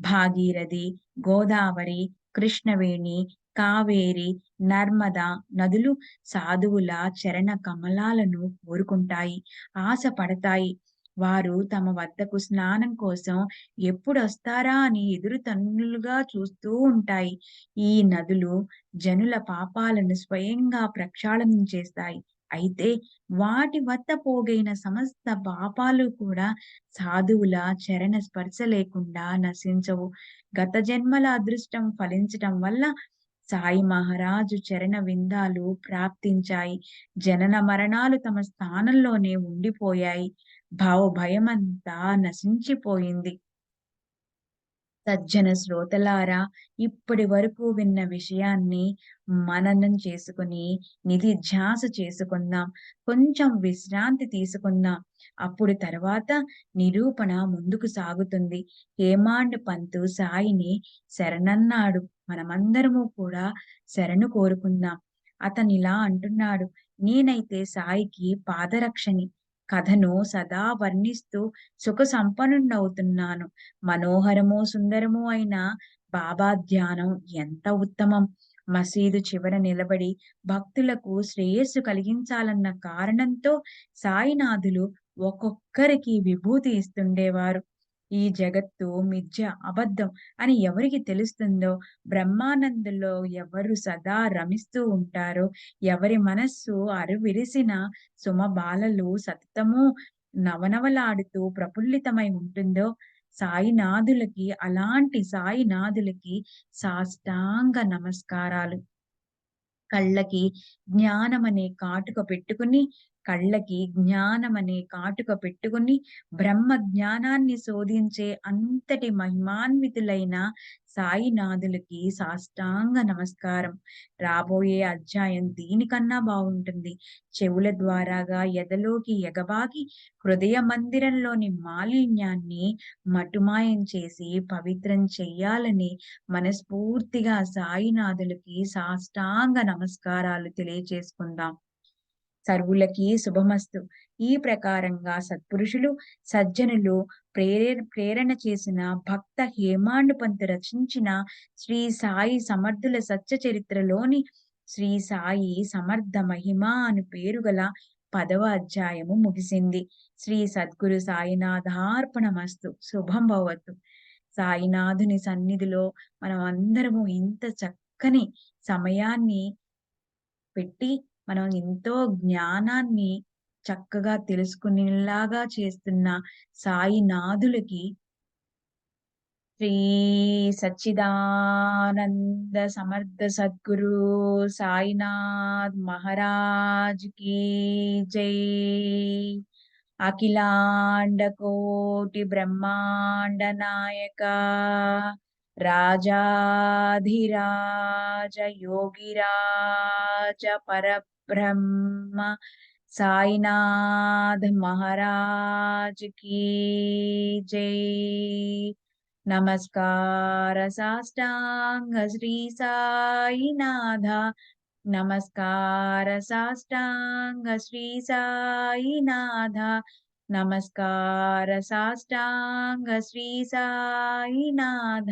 Speaker 1: భాగీరథి, గోదావరి, కృష్ణవేణి, కావేరి, నర్మదా నదులు సాధువుల చరణ కమలాలను కోరుకుంటాయి, ఆశపడతాయి. వారు తమ వద్దకు స్నానం కోసం ఎప్పుడొస్తారా అని ఎదురుతన్నులుగా చూస్తూ ఉంటాయి. ఈ నదులు జనుల పాపాలను స్వయంగా ప్రక్షాళనం చేస్తాయి. అయితే వాటి వద్ద పోగైన సమస్త పాపాలు కూడా సాధువుల చరణ స్పర్శ లేకుండా నశించవు. గత జన్మల అదృష్టం ఫలించటం వల్ల సాయి మహారాజు చరణ విందాలు ప్రాప్తించాయి. జనన మరణాలు తమ స్థానంలోనే ఉండిపోయాయి. భయమంతా నశించిపోయింది. సజ్జన శ్రోతలారా, ఇప్పటి వరకు విన్న విషయాన్ని మననం చేసుకుని నిధిధ్యాస చేసుకుందాం. కొంచెం విశ్రాంతి తీసుకుందాం. అప్పుడు తర్వాత నిరూపణ ముందుకు సాగుతుంది. హేమాండ్ పంతు సాయిని శరణన్నాడు. మనమందరము కూడా శరణు కోరుకుందాం. అతనిలా అంటున్నాడు, నేనైతే సాయికి పాదరక్షని. కథను సదా వర్ణిస్తూ సుఖ సంపన్నుడవుతున్నాను. మనోహరము, సుందరము అయిన బాబా ధ్యానం ఎంత ఉత్తమం! మసీదు చివర నిలబడి భక్తులకు శ్రేయస్సు కలిగించాలన్న కారణంతో సాయినాథులు ఒక్కొక్కరికి విభూతి ఇస్తుండేవారు. ఈ జగత్తు మిథ్య, అబద్ధం అని ఎవరికి తెలుస్తుందో, బ్రహ్మానందంలో ఎవరు సదా రమిస్తూ ఉంటారో, ఎవరి మనస్సు అరువిరిసిన సుమబాలలు సతతము నవనవలాడుతూ ప్రఫుల్లితమై ఉంటుందో, అలాంటి సాయినాథులకి సాష్టాంగ నమస్కారాలు. కళ్ళకి జ్ఞానమనే కాటుక పెట్టుకుని బ్రహ్మ జ్ఞానాన్ని శోధించే అంతటి మహిమాన్వితులైన సాయినాథులకి సాష్టాంగ నమస్కారం. రాబోయే అధ్యాయం దీనికన్నా బాగుంటుంది. చెవుల ద్వారాగా ఎదలోకి ఎగబాకి హృదయ మందిరంలోని మాలిన్యాన్ని మటుమాయం చేసి పవిత్రం చెయ్యాలని మనస్ఫూర్తిగా సాయినాథులకి సాష్టాంగ నమస్కారాలు తెలియచేసుకుందాం. సర్వులకి శుభమస్తు. ఈ ప్రకారంగా సత్పురుషులు, సజ్జనులు ప్రేరణ చేసిన భక్త హేమాండ్ పంతు రచించిన శ్రీ సాయి సమర్థుల సత్య చరిత్రలోని శ్రీ సాయి సమర్థ మహిమ అను పేరు గల 10వ అధ్యాయము ముగిసింది. శ్రీ సద్గురు సాయినాథార్పణమస్తు. శుభం భవతు. సాయినాథుని సన్నిధిలో మనం అందరము ఇంత చక్కని సమయాన్ని పెట్టి మనం ఎంతో జ్ఞానాన్ని చక్కగా తెలుసుకునేలాగా చేస్తున్న సాయినాథులకి శ్రీ సచ్చిదానంద సమర్థ సద్గురు సాయినాథ్ మహారాజ్ की జై. అఖిలాండ కోటి బ్రహ్మాండ నాయక రాజాధిరాజ యోగిరాజ పరబ్రహ్మ సాయినాథ్ మహారాజ్ की జై. నమస్కార సాష్టాంగ శ్రీ సాయినాథ. నమస్కార సాష్టాంగ శ్రీ సాయినాథ. నమస్కార సాష్టాంగ శ్రీ సాయినాథ.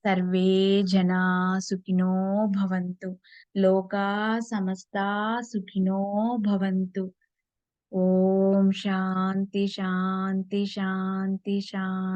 Speaker 1: సర్వే జనా సుఖినో భవంతు. లోకా సమస్తా సుఖినో భవంతు. ఓం శాంతి శాంతి శాంతి శాంతి.